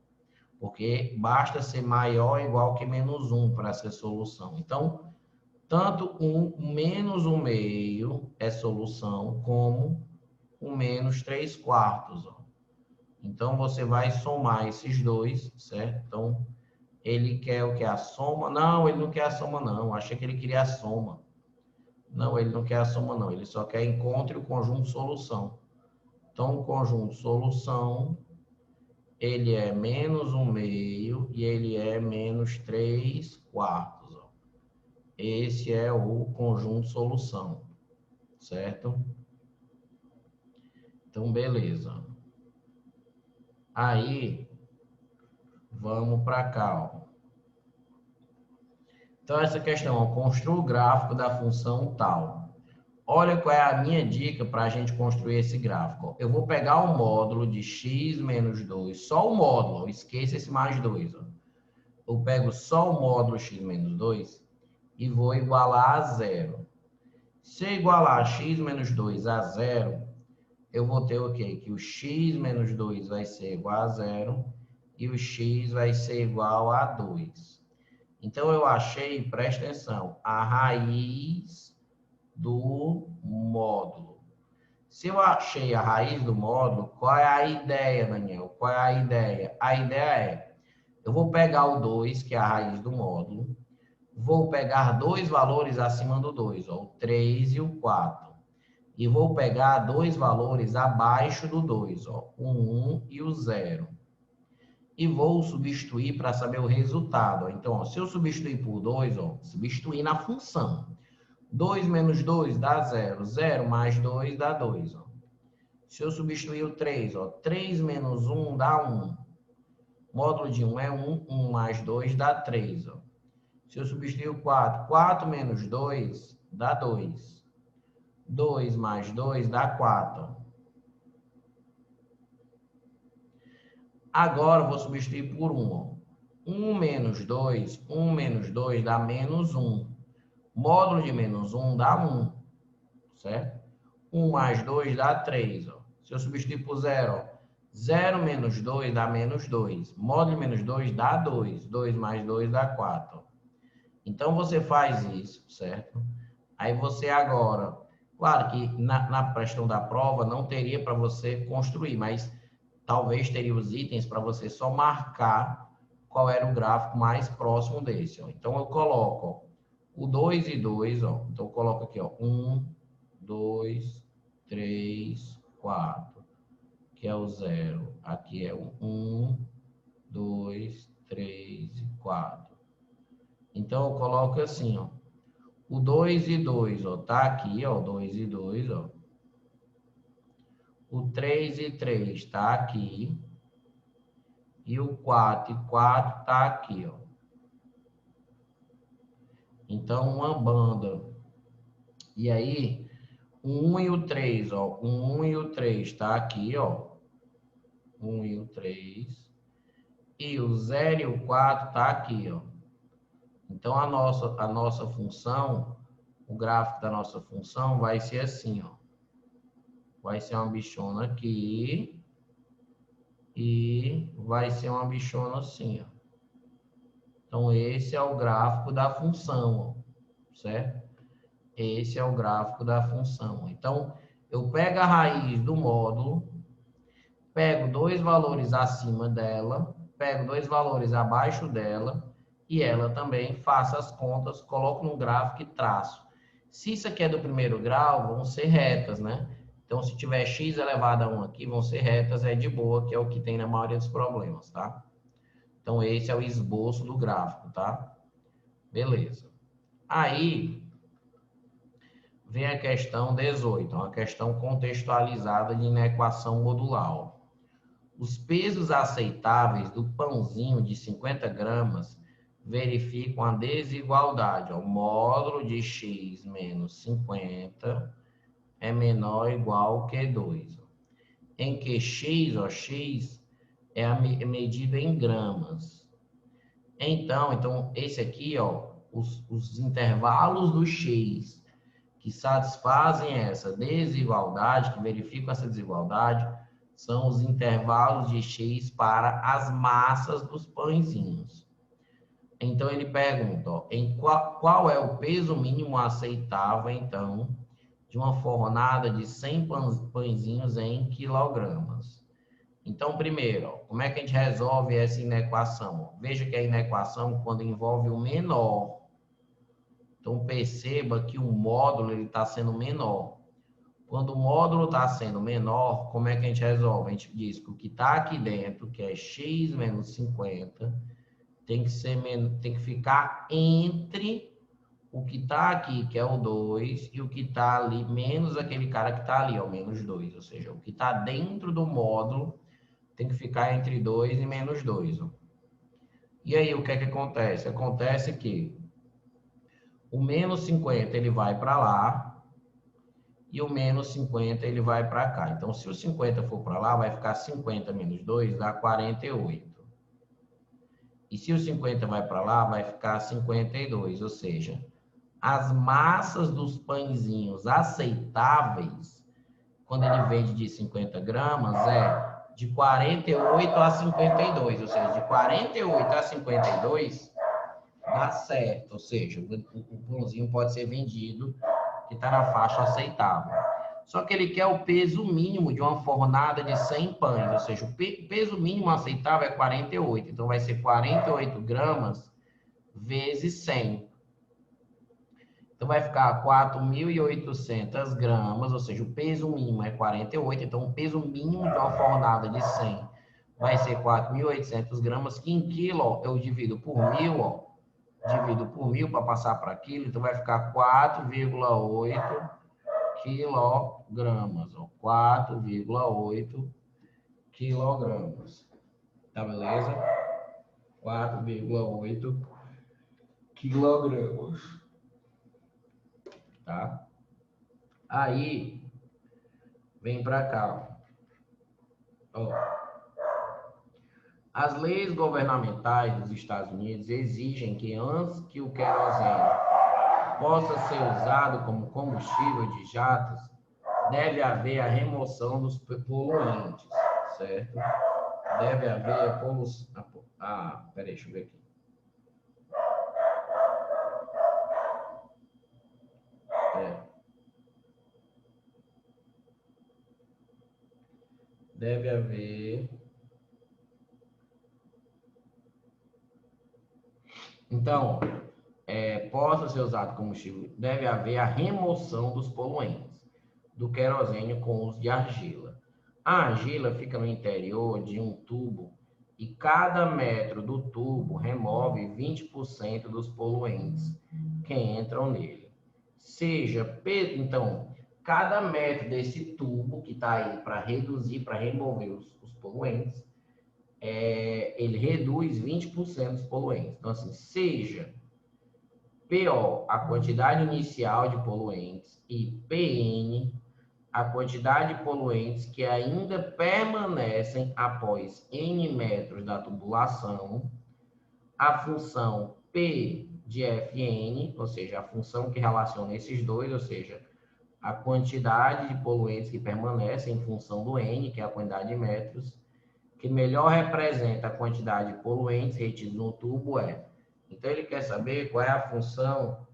Porque basta ser maior ou igual que menos 1 para ser solução. Então, tanto o menos 1/2 é solução, como o menos 3/4, ó. Então, você vai somar esses dois, certo? Então, ele quer o que? A soma? Não, ele não quer a soma, não. Achei que ele queria a soma. Não, ele não quer a soma, não. Ele só quer encontre o conjunto solução. Então, o conjunto solução, ele é menos 1/2 e ele é menos 3/4. Ó. Esse é o conjunto solução, certo? Então, beleza. Aí, vamos para cá, ó. Então, essa questão, ó, construa o gráfico da função tal. Olha qual é a minha dica para a gente construir esse gráfico. Eu vou pegar o módulo de x menos 2, só o módulo, esqueça esse mais 2. Ó. Eu pego só o módulo x menos 2 e vou igualar a zero. Se eu igualar x menos 2 a zero, eu vou ter o quê? Que o x menos 2 vai ser igual a zero e o x vai ser igual a 2. Então, eu achei, presta atenção, a raiz do módulo. Se eu achei a raiz do módulo, qual é a ideia, Daniel? Qual é a ideia? A ideia é, eu vou pegar o 2, que é a raiz do módulo, vou pegar dois valores acima do 2, ó, o 3 e o 4. E vou pegar dois valores abaixo do 2, ó, o 1 e o 0. E vou substituir para saber o resultado. Então, ó, se eu substituir por 2, ó, substituir na função. 2 menos 2 dá 0. 0 mais 2 dá 2. Ó. Se eu substituir o 3, ó, 3 menos 1 dá 1. Módulo de 1 é 1. 1 mais 2 dá 3. Ó. Se eu substituir o 4, 4 menos 2 dá 2. 2 mais 2 dá 4. Agora eu vou substituir por 1. Ó. 1 menos 2, 1 menos 2 dá menos 1. Módulo de menos 1 dá 1, certo? 1 mais 2 dá 3. Ó. Se eu substituir por 0, ó, 0 menos 2 dá menos 2. Módulo de menos 2 dá 2. 2 mais 2 dá 4. Ó. Então, você faz isso, certo? Aí você agora... Claro que na questão da prova não teria para você construir, mas talvez teria os itens para você só marcar qual era o gráfico mais próximo desse. Ó. Então, eu coloco ó, o 2 e 2. Ó. Então, eu coloco aqui, ó, 1, 2, 3, 4, que é o 0. Aqui é o 1, 2, 3 e 4. Então, eu coloco assim, ó. O 2 e 2, ó, tá aqui, ó, 2 e 2, ó. O 3 e 3 tá aqui. E o 4 e 4 tá aqui, ó. Então, uma banda. E aí, o 1 e o 3, ó. O 1 e o 3 tá aqui, ó. 1 e o 3. E o 0 e o 4 tá aqui, ó. Então, a nossa função, o gráfico da nossa função vai ser assim, ó. Vai ser uma bichona aqui e vai ser uma bichona assim, ó. Então, esse é o gráfico da função, ó, certo? Esse é o gráfico da função. Então, eu pego a raiz do módulo, pego dois valores acima dela, pego dois valores abaixo dela, e ela também faço as contas, coloco no gráfico e traço. Se isso aqui é do primeiro grau, vão ser retas, né? Então, se tiver x elevado a 1 aqui, vão ser retas, é de boa, que é o que tem na maioria dos problemas, tá? Então, esse é o esboço do gráfico, tá? Beleza. Aí, vem a questão 18, uma questão contextualizada de inequação modular. Os pesos aceitáveis do pãozinho de 50 gramas verificam a desigualdade. O módulo de x menos 50 é menor ou igual que 2. Em que x é a medida em gramas. Então esse aqui, ó, os intervalos do x que satisfazem essa desigualdade, que verificam essa desigualdade, são os intervalos de X para as massas dos pãezinhos. Então, ele pergunta, ó, qual é o peso mínimo aceitável, então, de uma fornada de 100 pãezinhos em quilogramas? Então, primeiro, ó, como é que a gente resolve essa inequação? Veja que a inequação, quando envolve o menor, então perceba que o módulo está sendo menor. Quando o módulo está sendo menor, como é que a gente resolve? A gente diz que o que está aqui dentro, que é x menos 50, tem que ficar entre o que está aqui, que é o 2, e o que está ali, menos aquele cara que está ali, ó, menos 2. Ou seja, o que está dentro do módulo tem que ficar entre 2 e menos 2. Ó. E aí, o que é que acontece? Acontece que o menos 50 ele vai para lá e o menos 50 ele vai para cá. Então, se o 50 for para lá, vai ficar 50 menos 2, dá 48. E se o 50 vai para lá, vai ficar 52. Ou seja, as massas dos pãezinhos aceitáveis, quando ele vende de 50 gramas, é de 48 a 52. Ou seja, de 48 a 52 dá certo. Ou seja, o pãozinho pode ser vendido que está na faixa aceitável. Só que ele quer o peso mínimo de uma fornada de 100 pães, ou seja, o peso mínimo aceitável é 48, então vai ser 48 gramas vezes 100. Então vai ficar 4.800 gramas, ou seja, o peso mínimo é 48, então o peso mínimo de uma fornada de 100 vai ser 4.800 gramas, que em quilo eu divido por 1.000, ó, divido por 1.000 para passar para quilo, então vai ficar 4,8 quilogramas, ó, 4,8 quilogramas, tá beleza? 4,8 quilogramas, tá? Aí, vem para cá, ó. As leis governamentais dos Estados Unidos exigem que antes que o querosene possa ser usado como combustível de jatos, deve haver a remoção dos poluentes, certo? Deve haver a poluição. Peraí, deixa eu ver aqui. Deve haver. Então, possa ser usado como combustível, deve haver a remoção dos poluentes do querosene com uso de argila. A argila fica no interior de um tubo e cada metro do tubo remove 20% dos poluentes que entram nele. Então, cada metro desse tubo que está aí para reduzir, para remover os poluentes, ele reduz 20% dos poluentes. Então, assim, seja PO, a quantidade inicial de poluentes, e PN, a quantidade de poluentes que ainda permanecem após N metros da tubulação, a função P de Fn, ou seja, a função que relaciona esses dois, ou seja, a quantidade de poluentes que permanecem em função do N, que é a quantidade de metros, que melhor representa a quantidade de poluentes retidos no tubo é. Então, ele quer saber qual é a função,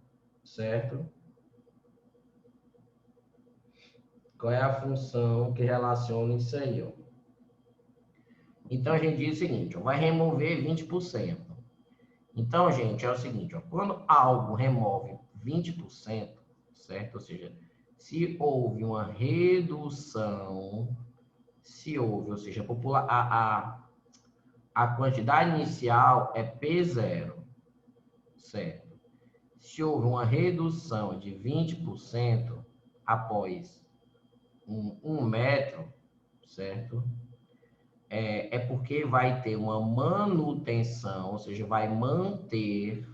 certo? Qual é a função que relaciona isso aí, ó. Então, a gente diz o seguinte, ó, vai remover 20%. Então, gente, é o seguinte, ó, quando algo remove 20%, certo? Ou seja, se houve uma redução, ou seja, a quantidade inicial é P0, certo? Se houve uma redução de 20% após um metro, certo? É porque vai ter uma manutenção, ou seja, vai manter.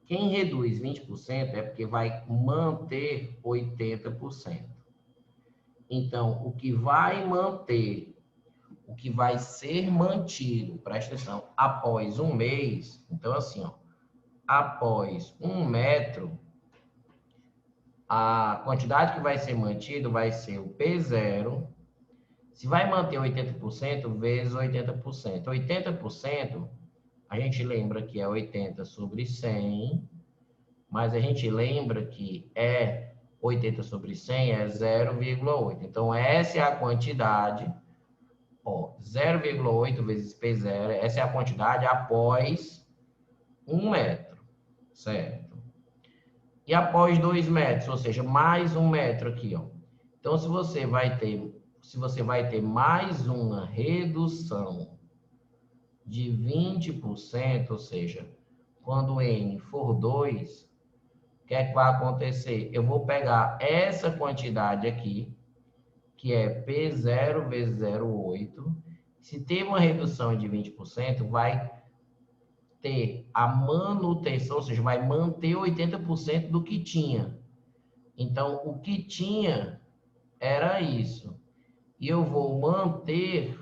Quem reduz 20% é porque vai manter 80%. Então, o que vai manter, o que vai ser mantido, presta atenção, após um mês, então assim, ó, após 1 metro, a quantidade que vai ser mantido vai ser o P0 Se vai manter 80%, vezes 80%. 80%, a gente lembra que é 80 sobre 100, mas a gente lembra que 80 sobre 100 é 0,8. Então, essa é a quantidade, 0,8 vezes P0, essa é a quantidade após 1 metro, certo? E após 2 metros, ou seja, mais 1 metro aqui, ó. Então, se você vai ter mais uma redução de 20%, ou seja, quando N for 2, o que é que vai acontecer? Eu vou pegar essa quantidade aqui, que é P0 vezes 0,8. Se tem uma redução de 20%, vai ter a manutenção, ou seja, vai manter 80% do que tinha. Então, o que tinha era isso. E eu vou manter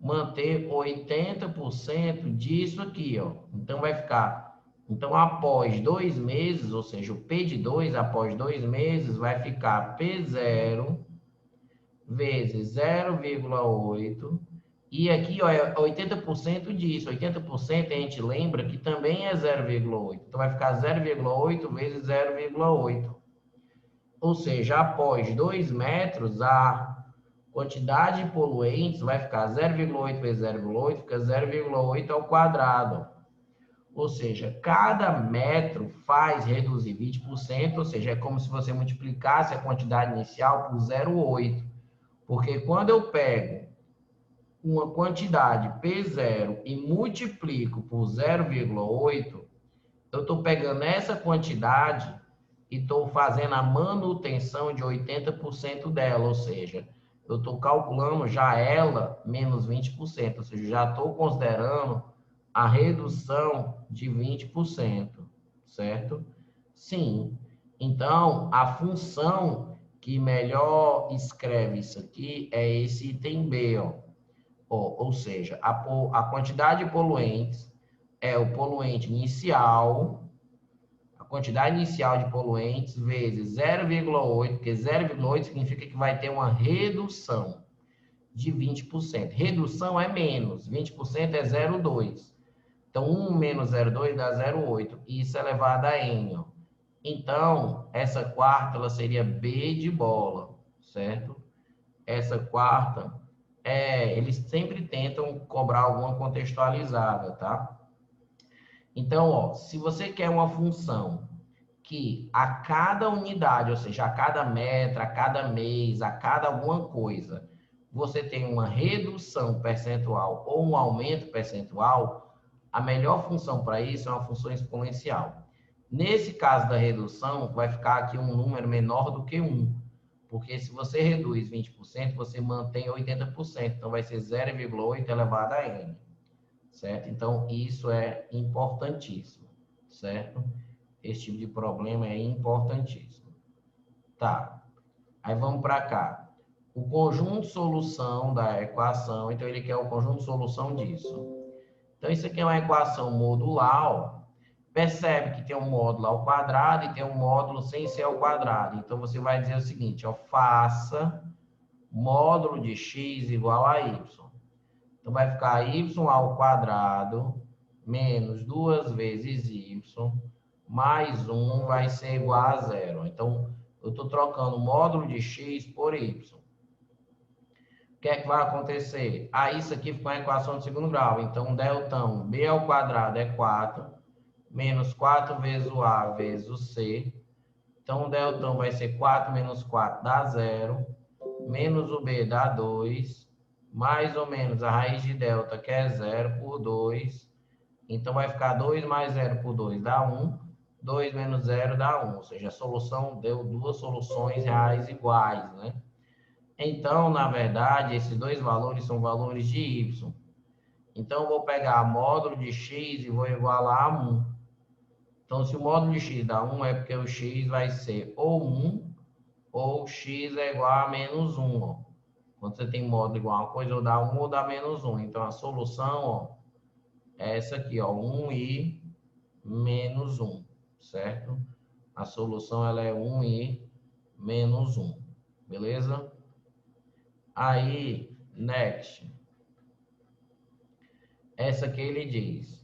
80% disso aqui, ó. Então, vai ficar... Então, após 2 meses, ou seja, o P de 2, após 2 meses, vai ficar P0 vezes 0,8. E aqui, ó, é 80% disso. 80% a gente lembra que também é 0,8. Então, vai ficar 0,8 vezes 0,8. Ou seja, após 2 metros, a quantidade de poluentes vai ficar 0,8 vezes 0,8, fica 0,8 ao quadrado. Ou seja, cada metro faz reduzir 20%, ou seja, é como se você multiplicasse a quantidade inicial por 0,8. Porque quando eu pego uma quantidade P0 e multiplico por 0,8, eu estou pegando essa quantidade e estou fazendo a manutenção de 80% dela, ou seja, eu estou calculando já ela menos 20%, ou seja, já estou considerando a redução de 20%, certo? Sim. Então, a função que melhor escreve isso aqui é esse item B, ó. Ou seja, a quantidade de poluentes é o poluente inicial, a quantidade inicial de poluentes vezes 0,8, porque 0,8 significa que vai ter uma redução de 20%. Redução é menos, 20% é 0,2. Então, 1 menos 0,2 dá 0,8. Isso é elevado a N. Ó. Então, essa quarta ela seria B de bola, certo? Essa quarta, eles sempre tentam cobrar alguma contextualizada, tá? Então, ó, se você quer uma função que a cada unidade, ou seja, a cada metro, a cada mês, a cada alguma coisa, você tem uma redução percentual ou um aumento percentual, a melhor função para isso é uma função exponencial. Nesse caso da redução, vai ficar aqui um número menor do que 1, porque se você reduz 20%, você mantém 80%, então vai ser 0,8 elevado a n, certo? Então, isso é importantíssimo, certo? Esse tipo de problema é importantíssimo. Tá, aí vamos para cá. O conjunto solução da equação, então ele quer o conjunto solução disso. Então, isso aqui é uma equação modular, ó. Percebe que tem um módulo ao quadrado e tem um módulo sem ser ao quadrado. Então, você vai dizer o seguinte, ó, faça módulo de x igual a y. Então, vai ficar y ao quadrado menos 2 vezes y mais 1 vai ser igual a 0. Então, eu estou trocando o módulo de x por y. O que é que vai acontecer? Isso aqui ficou uma equação de segundo grau. Então, deltão b ao quadrado é 4, menos 4 vezes o a vezes o c. Então, o deltão vai ser 4 menos 4 dá 0, menos o b dá 2, mais ou menos a raiz de delta, que é 0, por 2. Então, vai ficar 2 mais 0 por 2 dá 1. 2 menos 0 dá 1. Ou seja, a solução deu duas soluções reais iguais, né? Então, na verdade, esses dois valores são valores de y. Então, eu vou pegar módulo de x e vou igualar a 1. Então, se o módulo de x dá 1, é porque o x vai ser ou 1 ou x é igual a menos 1. Ó. Quando você tem módulo igual a uma coisa, ou dá 1 ou dá menos 1. Então, a solução ó, é essa aqui, ó, 1i menos 1, certo? A solução ela é 1i menos 1, beleza? Aí, next. Essa que ele diz: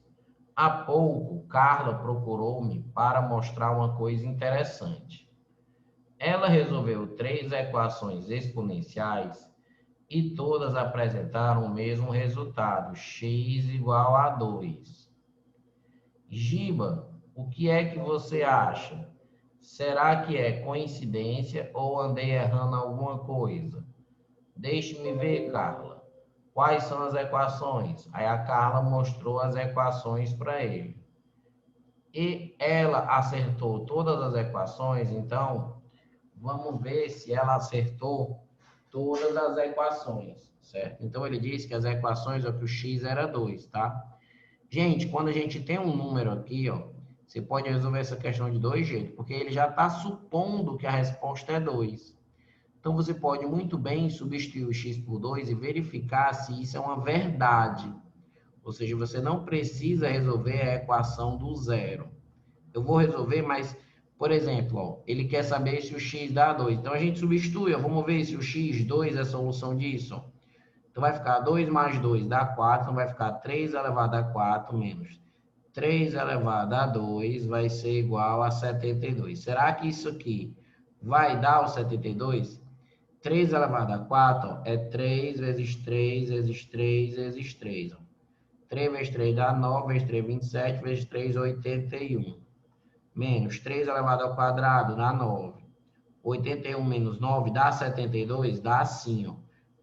há pouco, Carla procurou-me para mostrar uma coisa interessante. Ela resolveu 3 equações exponenciais e todas apresentaram o mesmo resultado, x igual a 2. Giba, o que é que você acha? Será que é coincidência ou andei errando alguma coisa? Deixe-me ver, Carla. Quais são as equações? Aí a Carla mostrou as equações para ele. E ela acertou todas as equações, então vamos ver se ela acertou todas as equações, certo? Então ele disse que as equações é que o x era 2, tá? Gente, quando a gente tem um número aqui, ó, você pode resolver essa questão de 2 jeitos, porque ele já está supondo que a resposta é 2. Então, você pode muito bem substituir o x por 2 e verificar se isso é uma verdade. Ou seja, você não precisa resolver a equação do zero. Eu vou resolver, mas, por exemplo, ó, ele quer saber se o x dá 2. Então, a gente substitui, ó, vamos ver se o x, 2 é a solução disso. Ó. Então, vai ficar 2 mais 2 dá 4, então vai ficar 3 elevado a 4 menos 3 elevado a 2 vai ser igual a 72. Será que isso aqui vai dar o 72? 3 elevado a 4 ó, é 3 vezes 3 vezes 3 vezes 3. Ó. 3 vezes 3 dá 9, vezes 3, 27, vezes 3, 81. Menos 3 elevado ao quadrado dá 9. 81 menos 9 dá 72? Dá sim, ó.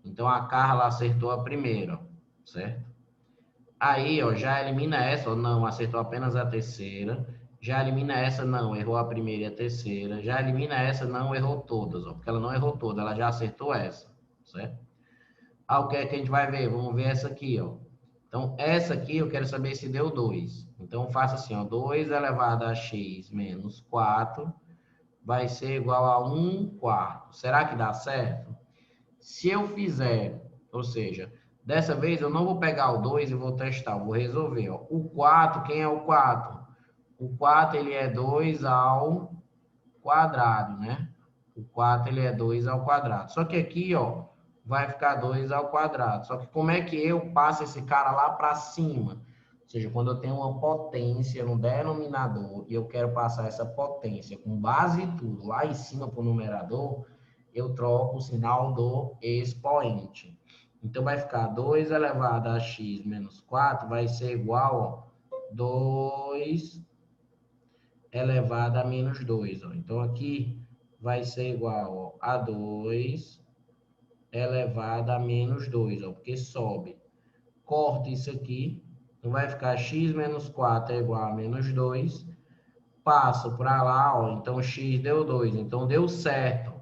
Então, a Carla acertou a primeira, certo? Aí, ó, já elimina essa, ó, não, acertou apenas a terceira. Já elimina essa, não, errou a primeira e a terceira. Já elimina essa, não, errou todas, ó, porque ela não errou todas, ela já acertou essa, certo? Ah, o que é que a gente vai ver? Vamos ver essa aqui, ó. Então, essa aqui eu quero saber se deu 2. Então, faça assim, ó, 2 elevado a x menos 4 vai ser igual a 1 quarto. Será que dá certo? Se eu fizer, ou seja, dessa vez eu não vou pegar o 2 e vou testar, eu vou resolver. Ó. O 4, quem é o 4? O 4 ele é 2 ao quadrado, né? O 4 ele é 2 ao quadrado. Só que aqui, ó, vai ficar 2 ao quadrado. Só que como é que eu passo esse cara lá para cima? Ou seja, quando eu tenho uma potência no denominador e eu quero passar essa potência com base em tudo lá em cima para o numerador, eu troco o sinal do expoente. Então, vai ficar 2 elevado a x menos 4 vai ser igual a 2 elevado a menos 2. Ó. Então, aqui vai ser igual ó, a 2 elevado a menos 2, ó, porque sobe. Corta isso aqui, então vai ficar x menos 4 é igual a menos 2. Passo para lá, ó, então x deu 2, então deu certo.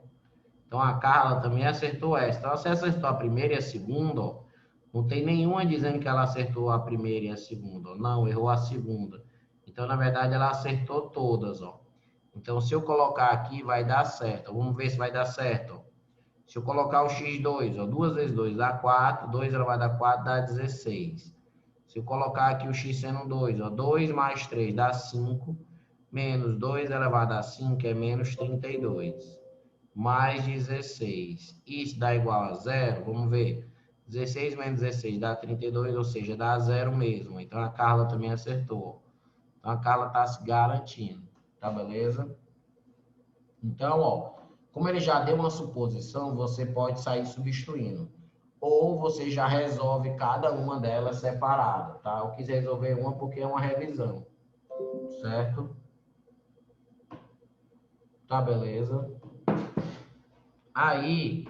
Então a Carla também acertou essa. Então você acertou a primeira e a segunda, ó, não tem nenhuma dizendo que ela acertou a primeira e a segunda. Ó. Não, errou a segunda. Então, na verdade, ela acertou todas, ó. Então, se eu colocar aqui, vai dar certo. Vamos ver se vai dar certo. Ó. Se eu colocar o x2, ó, 2 vezes 2 dá 4, 2 elevado a 4 dá 16. Se eu colocar aqui o x sendo 2, ó, 2 mais 3 dá 5, menos 2 elevado a 5 é menos 32. Mais 16. Isso dá igual a zero? Vamos ver. 16 menos 16 dá 32, ou seja, dá zero mesmo. Então, a Carla também acertou. Então, a Carla está se garantindo. Tá beleza? Então, ó, como ele já deu uma suposição, você pode sair substituindo. Ou você já resolve cada uma delas separada, tá? Eu quis resolver uma porque é uma revisão, certo? Tá beleza? Aí,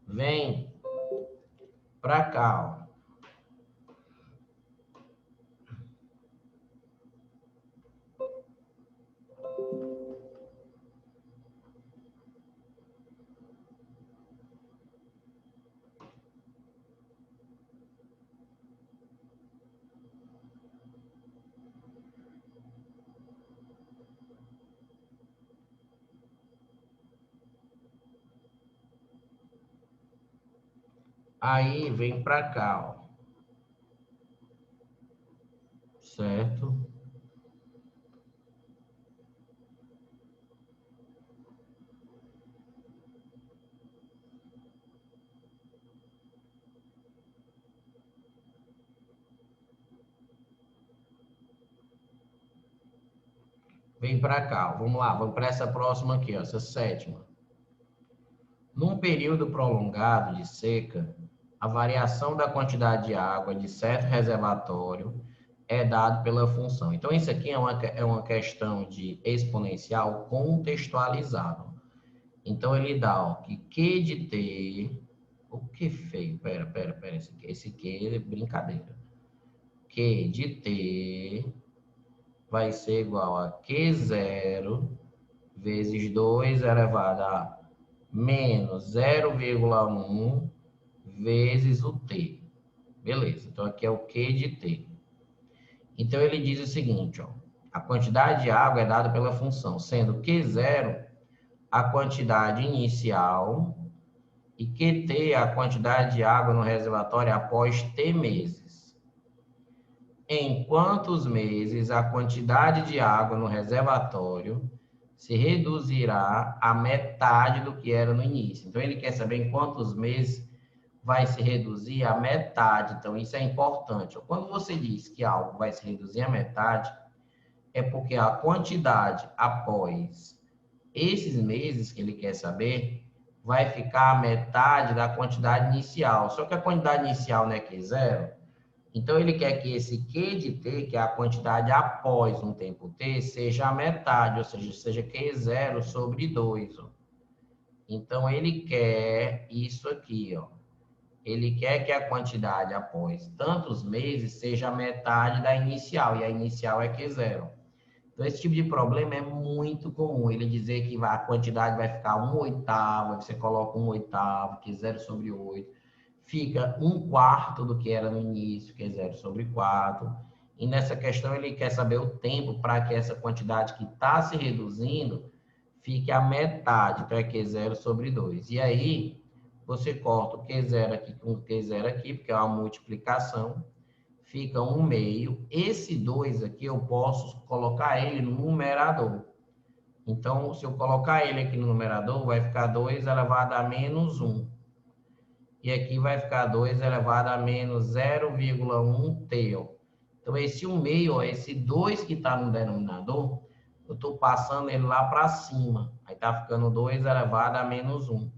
vem pra cá, ó. Aí, vem pra cá, ó. Certo? Vem para cá, vamos lá, vamos para essa próxima aqui, ó, essa sétima. Num período prolongado de seca, a variação da quantidade de água de certo reservatório é dado pela função. Então, isso aqui é uma questão de exponencial contextualizado. Então, ele dá ó, que Q de T... O que feio? Pera, esse Q é brincadeira. Q de T vai ser igual a Q0 vezes 2 elevado a menos 0,1 vezes o T. Beleza, então aqui é o Q de T. Então ele diz o seguinte, ó, a quantidade de água é dada pela função, sendo Q0 a quantidade inicial e QT a quantidade de água no reservatório após T meses. Em quantos meses a quantidade de água no reservatório se reduzirá à metade do que era no início? Então, ele quer saber em quantos meses vai se reduzir à metade. Então, isso é importante. Quando você diz que algo vai se reduzir à metade, é porque a quantidade após esses meses que ele quer saber vai ficar a metade da quantidade inicial. Só que a quantidade inicial não é Q0. Então, ele quer que esse Q de T, que é a quantidade após um tempo T, seja a metade, ou seja Q0 sobre 2. Ó. Então, ele quer isso aqui, ó. Ele quer que a quantidade após tantos meses seja a metade da inicial, e a inicial é Q0. Então, esse tipo de problema é muito comum. Ele dizer que a quantidade vai ficar 1/8, você coloca 1/8, que é 0 sobre 8. Fica 1/4 do que era no início, que é 0 sobre 4. E nessa questão ele quer saber o tempo para que essa quantidade que está se reduzindo fique a metade, então é Q0 sobre 2. E aí, você corta o Q0 aqui com o Q0 aqui, porque é uma multiplicação. Fica 1/2. Esse 2 aqui eu posso colocar ele no numerador. Então, se eu colocar ele aqui no numerador, vai ficar 2 elevado a menos 1. E aqui vai ficar 2 elevado a menos 0,1t. Ó. Então, esse 1/2, ó, esse 2 que está no denominador, eu estou passando ele lá para cima. Aí está ficando 2 elevado a menos 1.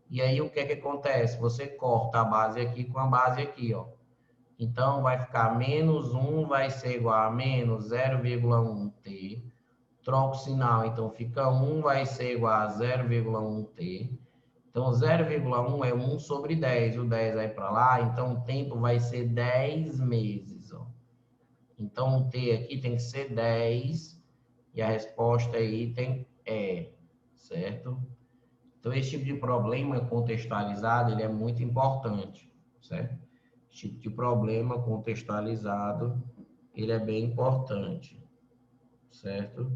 E aí, o que é que acontece? Você corta a base aqui com a base aqui, ó. Então, vai ficar menos 1 vai ser igual a menos 0,1t. Troca o sinal, então fica 1 vai ser igual a 0,1t. Então, 0,1 é 1 sobre 10. O 10 vai para lá, então o tempo vai ser 10 meses. Ó. Então, o t aqui tem que ser 10 e a resposta aí tem certo? Então, esse tipo de problema contextualizado, ele é muito importante, certo? Esse tipo de problema contextualizado, ele é bem importante, certo?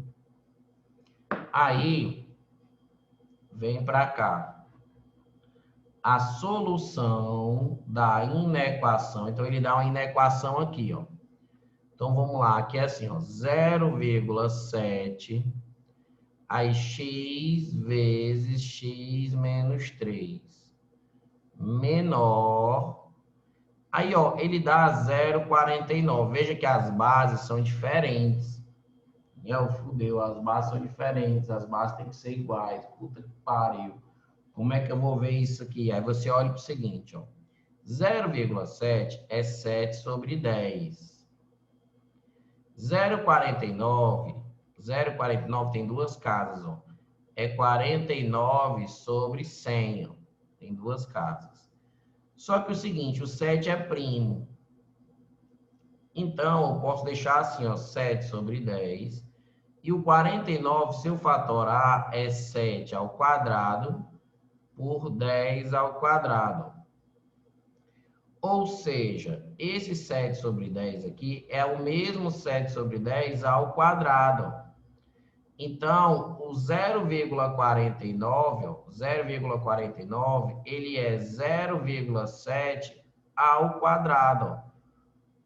Aí, vem para cá. A solução da inequação, então ele dá uma inequação aqui, ó. Então, vamos lá, aqui é assim, ó, 0,7, aí x vezes x menos 3, menor. Aí, ó, ele dá 0,49. Veja que as bases são diferentes. Fudeu, as bases são diferentes, as bases têm que ser iguais. Puta que pariu. Como é que eu vou ver isso aqui? Aí você olha para o seguinte, ó. 0,7 é 7 sobre 10. 0,49 tem duas casas, ó. É 49 sobre 100, ó. Tem duas casas. Só que o seguinte, o 7 é primo. Então, eu posso deixar assim, ó, 7 sobre 10. E o 49, seu fator A é 7 ao quadrado por 10 ao quadrado. Ou seja, esse 7 sobre 10 aqui é o mesmo 7 sobre 10 ao quadrado. Então, o 0,49, ele é 0,7 ao quadrado.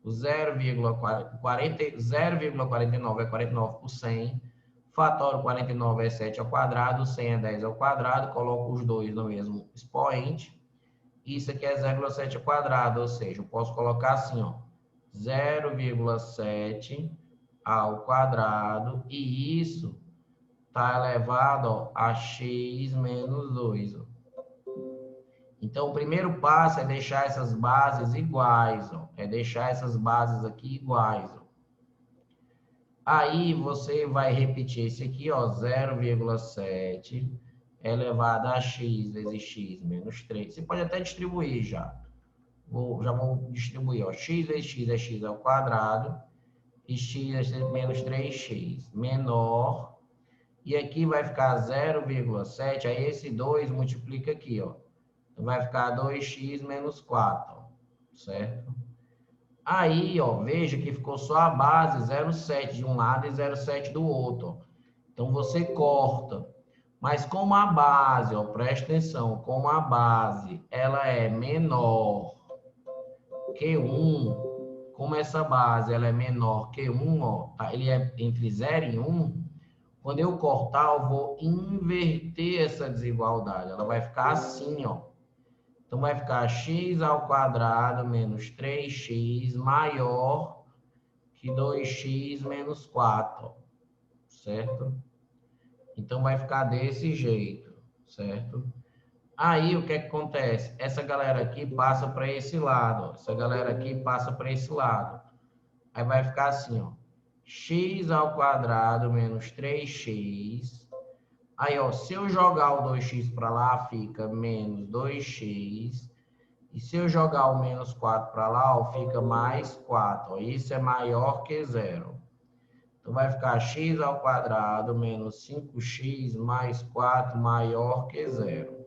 O 0,49 é 49 por 100. Fator 49 é 7 ao quadrado, 100 é 10 ao quadrado. Coloco os dois no mesmo expoente. Isso aqui é 0,7 ao quadrado, ou seja, eu posso colocar assim, ó, 0,7 ao quadrado, e isso está elevado, ó, a x menos 2. Ó. Então, o primeiro passo é deixar essas bases iguais, ó. É deixar essas bases aqui iguais, ó. Aí, você vai repetir esse aqui, ó, 0,7 elevado a x vezes x menos 3. Você pode até distribuir já. Já vou distribuir, ó. X vezes x é x ao quadrado. E x é menos 3x. Menor. E aqui vai ficar 0,7. Aí, esse 2 multiplica aqui, ó. Vai ficar 2x menos 4, ó, certo? Aí, ó, veja que ficou só a base 0,7 de um lado e 0,7 do outro. Ó. Então, você corta. Mas como a base, ó, presta atenção, como a base ela é menor que 1, como essa base ela é menor que 1, ó, tá? Ele é entre 0 e 1, quando eu cortar, eu vou inverter essa desigualdade. Ela vai ficar assim, ó. Então, vai ficar x ao quadrado menos 3x maior que 2x menos 4, certo? Então, vai ficar desse jeito, certo? Aí, o que é que acontece? Essa galera aqui passa para esse lado, ó. Essa galera aqui passa para esse lado. Aí, vai ficar assim, ó. X ao quadrado menos 3x. Aí, ó, se eu jogar o 2x para lá, fica menos 2x. E se eu jogar o menos 4 para lá, ó, fica mais 4. Ó. Isso é maior que zero. Então, vai ficar x ao quadrado menos 5x mais 4 maior que zero.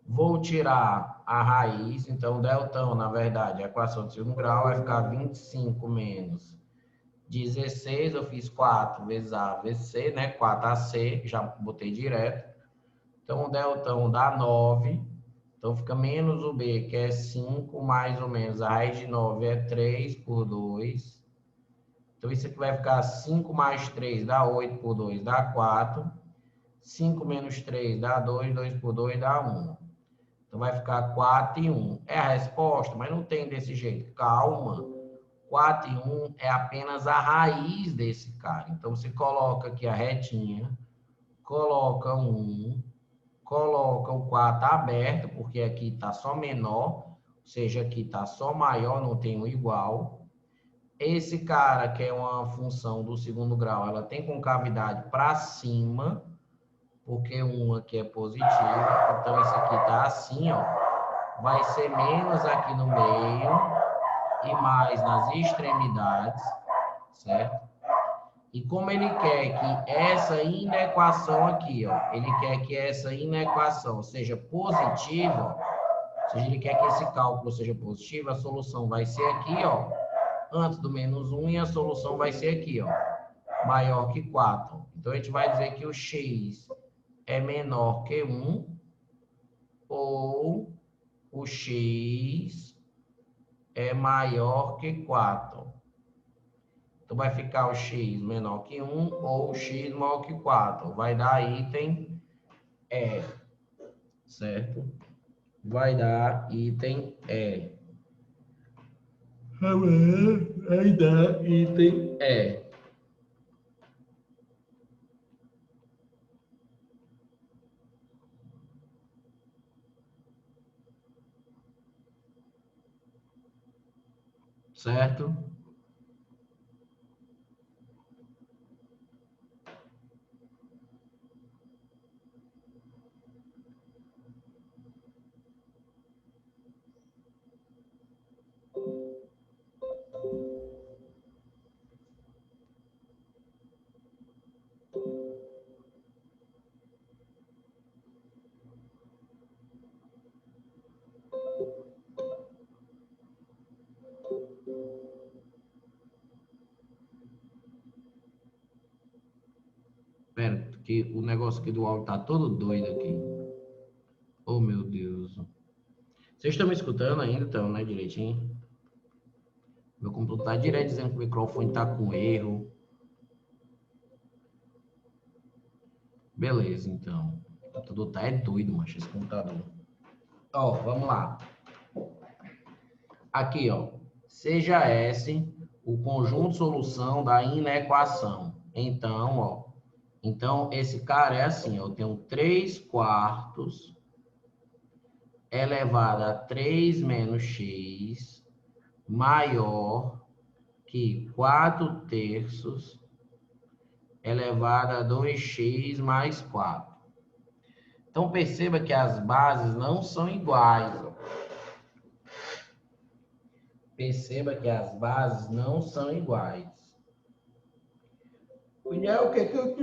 Vou tirar a raiz. Então, deltão, na verdade, a equação de segundo grau vai ficar 25 menos 16. Eu fiz 4 vezes A vezes C, né? 4AC, já botei direto. Então, o deltão dá 9. Então, fica menos o B, que é 5, mais ou menos. A raiz de 9 é 3 por 2. Então, isso aqui vai ficar 5 mais 3 dá 8 por 2, dá 4. 5 menos 3 dá 2, 2 por 2 dá 1. Então, vai ficar 4 e 1. É a resposta, mas não tem desse jeito. Calma. 4 e 1 é apenas a raiz desse cara. Então, você coloca aqui a retinha, coloca 1, coloca o 4 aberto, porque aqui está só menor, ou seja, aqui está só maior, não tem o igual. Esse cara, que é uma função do segundo grau, ela tem concavidade para cima, porque 1 aqui é positivo, então esse aqui está assim, ó. Vai ser menos aqui no meio e mais nas extremidades, certo? E como ele quer que essa inequação aqui, ó, ele quer que essa inequação seja positiva, ou seja, ele quer que esse cálculo seja positivo, a solução vai ser aqui, ó, antes do menos 1, e a solução vai ser aqui, ó, maior que 4. Então, a gente vai dizer que o x é menor que 1, ou o x é maior que 4. Então, vai ficar o x menor que 1 ou o x maior que 4. Vai dar item E, certo? Vai dar item E. Vai dar item E. Certo? Espera, que o negócio aqui do áudio tá todo doido aqui. Oh, meu Deus. Vocês estão me escutando ainda, então, né, direitinho? Meu computador tá direto dizendo que o microfone tá com erro. Beleza, então. O computador tá doido, macho, esse computador. Ó, vamos lá. Aqui, ó. Seja S o conjunto de solução da inequação. Então, ó, então esse cara é assim, ó, eu tenho 3/4 elevado a 3 menos x maior que 4/3 elevado a 2x mais 4. Então, perceba que as bases não são iguais. Ó. Perceba que as bases não são iguais. Cunhal, o que é que eu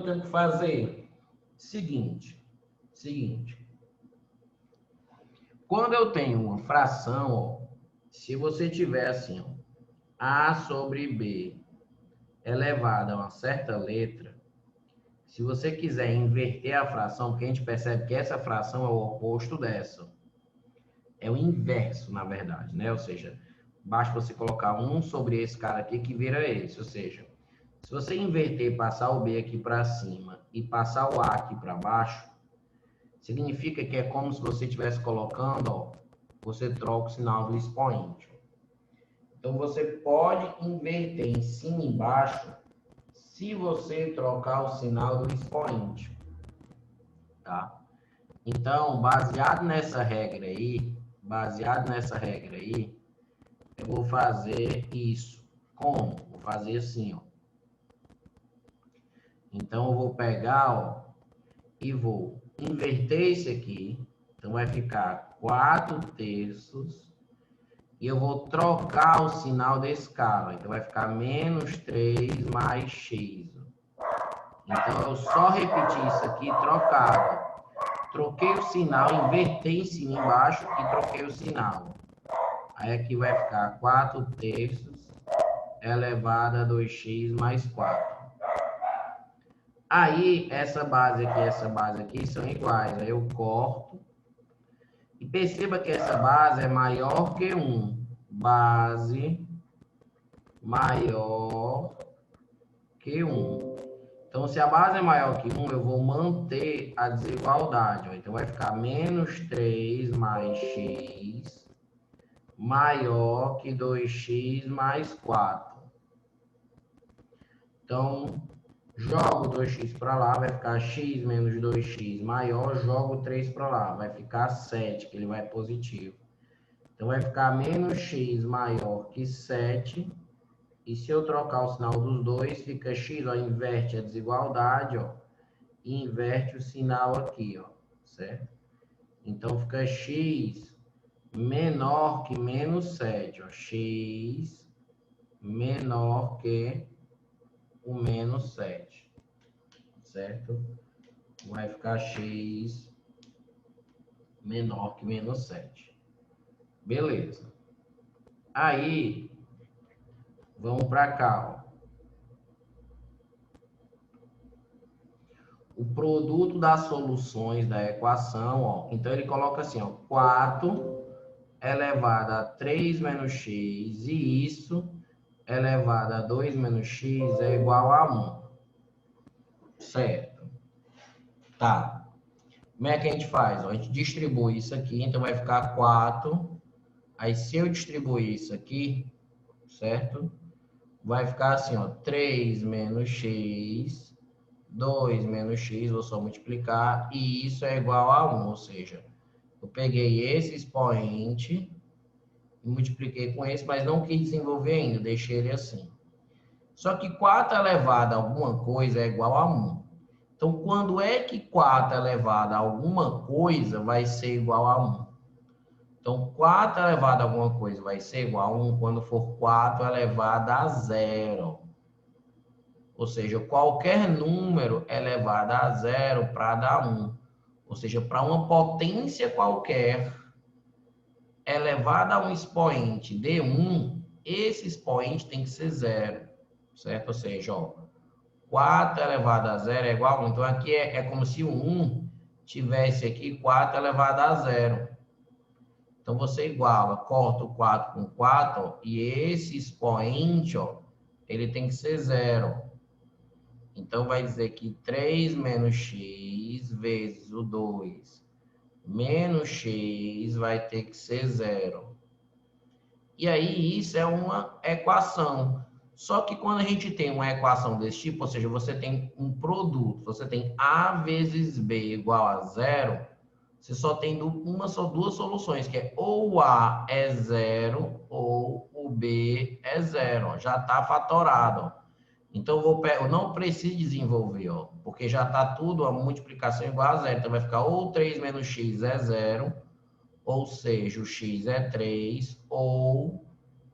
tenho que fazer? Seguinte. Quando eu tenho uma fração, ó, se você tiver assim, ó, A sobre B elevado a uma certa letra, se você quiser inverter a fração, porque a gente percebe que essa fração é o oposto dessa. É o inverso, na verdade, né? Ou seja, basta você colocar 1 sobre esse cara aqui que vira esse. Ou seja, se você inverter e passar o B aqui para cima e passar o A aqui para baixo, significa que é como se você estivesse colocando, ó, você troca o sinal do expoente. Então, você pode inverter em cima e embaixo se você trocar o sinal do expoente, tá? Então, baseado nessa regra aí, eu vou fazer isso. Como? Vou fazer assim, ó. Então, eu vou pegar, ó, e vou inverter isso aqui. Então, vai ficar 4/3. E eu vou trocar o sinal desse cara. Então, vai ficar menos 3 mais x. Então, eu só repeti isso aqui trocado. Troquei o sinal, invertei em cima e embaixo e troquei o sinal. Aí aqui vai ficar 4/3 elevado a 2x mais 4. Aí, essa base aqui e essa base aqui são iguais. Aí eu corto. E perceba que essa base é maior que 1. Base maior que 1. Então, se a base é maior que 1, eu vou manter a desigualdade. Ó. Então, vai ficar menos 3 mais x maior que 2x mais 4. Então, jogo 2x para lá, vai ficar x menos 2x maior, jogo 3 para lá, vai ficar 7, que ele vai positivo. Então, vai ficar menos x maior que 7. E se eu trocar o sinal dos dois, fica x, ó, inverte a desigualdade, ó, e inverte o sinal aqui, ó, certo? Então, fica x menor que menos 7, ó, x menor que o menos 7, certo? Vai ficar x menor que menos 7. Beleza. Aí, vamos para cá, ó. O produto das soluções da equação, ó. Então, ele coloca assim, ó, 4 elevado a 3 menos x, e isso elevado a 2 menos x é igual a 1. Certo. Tá. Como é que a gente faz? Ó, a gente distribui isso aqui, então vai ficar 4. Aí, se eu distribuir isso aqui, certo? Vai ficar assim, ó, 3 menos x, 2 menos x, vou só multiplicar, e isso é igual a 1, ou seja, eu peguei esse expoente e multipliquei com esse, mas não quis desenvolver ainda, deixei ele assim. Só que 4 elevado a alguma coisa é igual a 1. Então, quando é que 4 elevado a alguma coisa vai ser igual a 1? Então, 4 elevado a alguma coisa vai ser igual a 1 quando for 4 elevado a 0. Ou seja, qualquer número elevado a 0 para dar 1. Ou seja, para uma potência qualquer elevada a um expoente de 1, esse expoente tem que ser 0. Certo? Ou seja, ó, 4 elevado a 0 é igual a 1. Então, aqui é como se o 1 tivesse aqui 4 elevado a 0. Então, você iguala, corta o 4 com 4, ó, e esse expoente, ó, ele tem que ser 0. Então, vai dizer que 3 menos x vezes o 2 menos x vai ter que ser 0. E aí isso é uma equação. Só que quando a gente tem uma equação desse tipo, ou seja, você tem um produto, você tem A vezes B igual a zero, você só tem duas soluções, que é ou o A é zero ou o B é zero. Ó, já está fatorado. Ó. Então, eu não preciso desenvolver, ó, porque já está tudo, a multiplicação igual a zero. Então, vai ficar ou 3 menos x é zero, ou seja, o x é 3, ou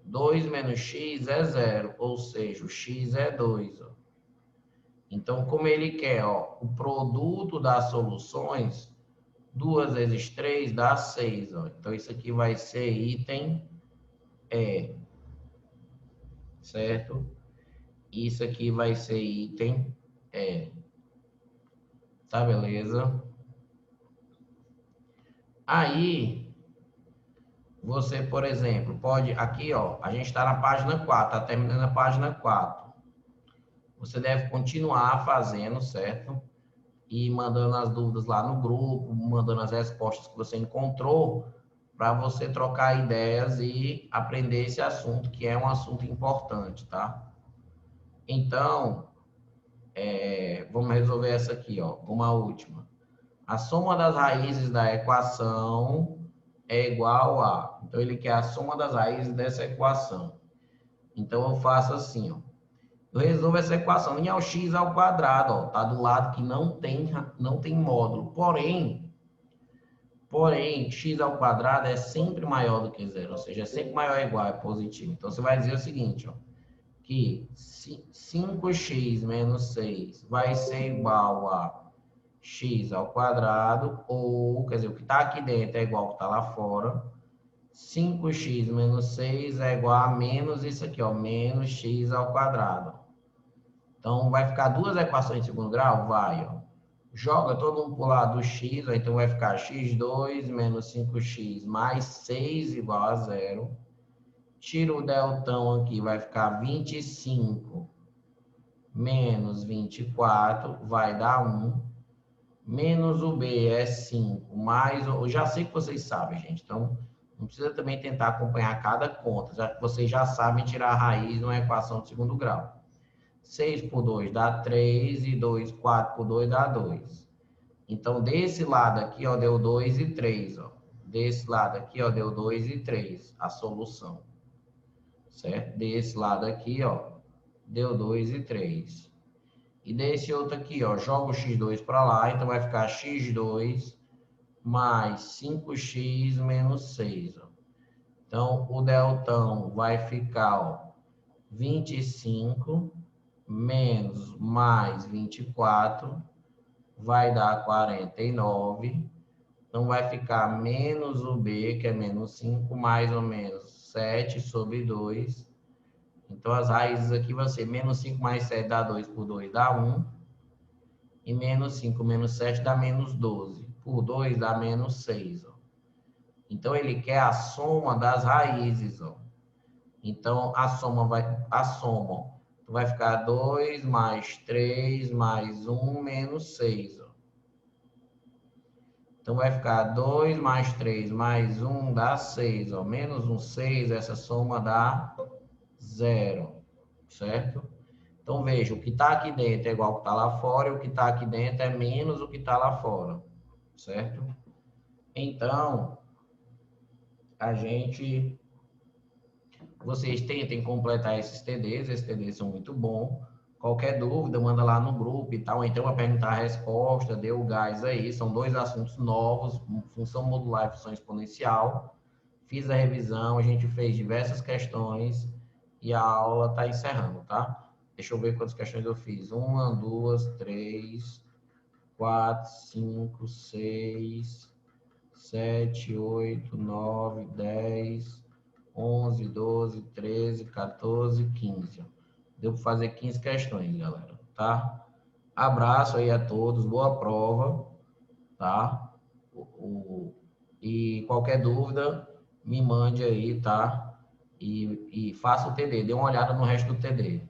2 menos x é zero, ou seja, o x é 2. Ó. Então, como ele quer, ó, o produto das soluções, 2 vezes 3 dá 6. Ó. Então, isso aqui vai ser item E, certo? Isso aqui vai ser item E. Tá, beleza? Aí, você, por exemplo, pode... Aqui, ó, a gente está na página 4, está terminando a página 4. Você deve continuar fazendo, certo? E mandando as dúvidas lá no grupo, mandando as respostas que você encontrou, para você trocar ideias e aprender esse assunto, que é um assunto importante, tá? Então, vamos resolver essa aqui, ó, uma última. A soma das raízes da equação é igual a... Então, ele quer a soma das raízes dessa equação. Então, eu faço assim, ó. Eu resolvo essa equação. Em é o x ao quadrado, ó, tá do lado que não tem módulo. Porém, x ao quadrado é sempre maior do que zero, ou seja, é sempre maior ou igual, é positivo. Então, você vai dizer o seguinte, ó, que 5x menos 6 vai ser igual a x ao quadrado, ou, quer dizer, o que está aqui dentro é igual ao que está lá fora. 5x menos 6 é igual a menos isso aqui, ó, menos x ao quadrado. Então, vai ficar duas equações de segundo grau? Vai, ó. Joga todo mundo para o lado do x, ó, então vai ficar x2 menos 5x mais 6 igual a zero. Tira o deltão aqui, vai ficar 25 menos 24, vai dar 1. Menos o b é 5, mais... Eu já sei que vocês sabem, gente, então não precisa também tentar acompanhar cada conta, já que vocês já sabem tirar a raiz numa equação de segundo grau. 6 por 2 dá 3 e 4 por 2 dá 2. Então, desse lado aqui, ó, deu 2 e 3, ó. Desse lado aqui, ó, deu 2 e 3, a solução. Certo? Desse lado aqui, ó, deu 2 e 3. E desse outro aqui, ó, joga o x2 para lá, então vai ficar x2 mais 5x menos 6, ó. Então, o deltão vai ficar, ó, 25 menos mais 24 vai dar 49. Então, vai ficar menos o b, que é menos 5, mais ou menos 7 sobre 2. Então, as raízes aqui vão ser menos 5 mais 7 dá 2, por 2 dá 1. E menos 5 menos 7 dá menos 12. Por 2 dá menos 6. Ó. Então, ele quer a soma das raízes. Ó. Então, a soma vai ficar 2 mais 3 mais 1 menos 6. Ó. Então, vai ficar 2 mais 3 mais 1 dá 6. Ó. Menos 1, 6. Essa soma dá 0. Certo? Então, veja, o que está aqui dentro é igual ao que está lá fora, e o que está aqui dentro é menos o que está lá fora. Certo? Então, vocês tentem completar esses TDs são muito bons. Qualquer dúvida, manda lá no grupo e tal, então vai perguntar a resposta, dê o gás aí, são dois assuntos novos, função modular e função exponencial. Fiz a revisão, a gente fez diversas questões e a aula está encerrando, tá? Deixa eu ver quantas questões eu fiz. 1, 2, 3, 4, 5, 6, 7, 8, 9, 10, 11, 12, 13, 14, 15. Deu para fazer 15 questões, galera, tá? Abraço aí a todos, boa prova, tá? E qualquer dúvida, me mande aí, tá? E faça o TD, dê uma olhada no resto do TD.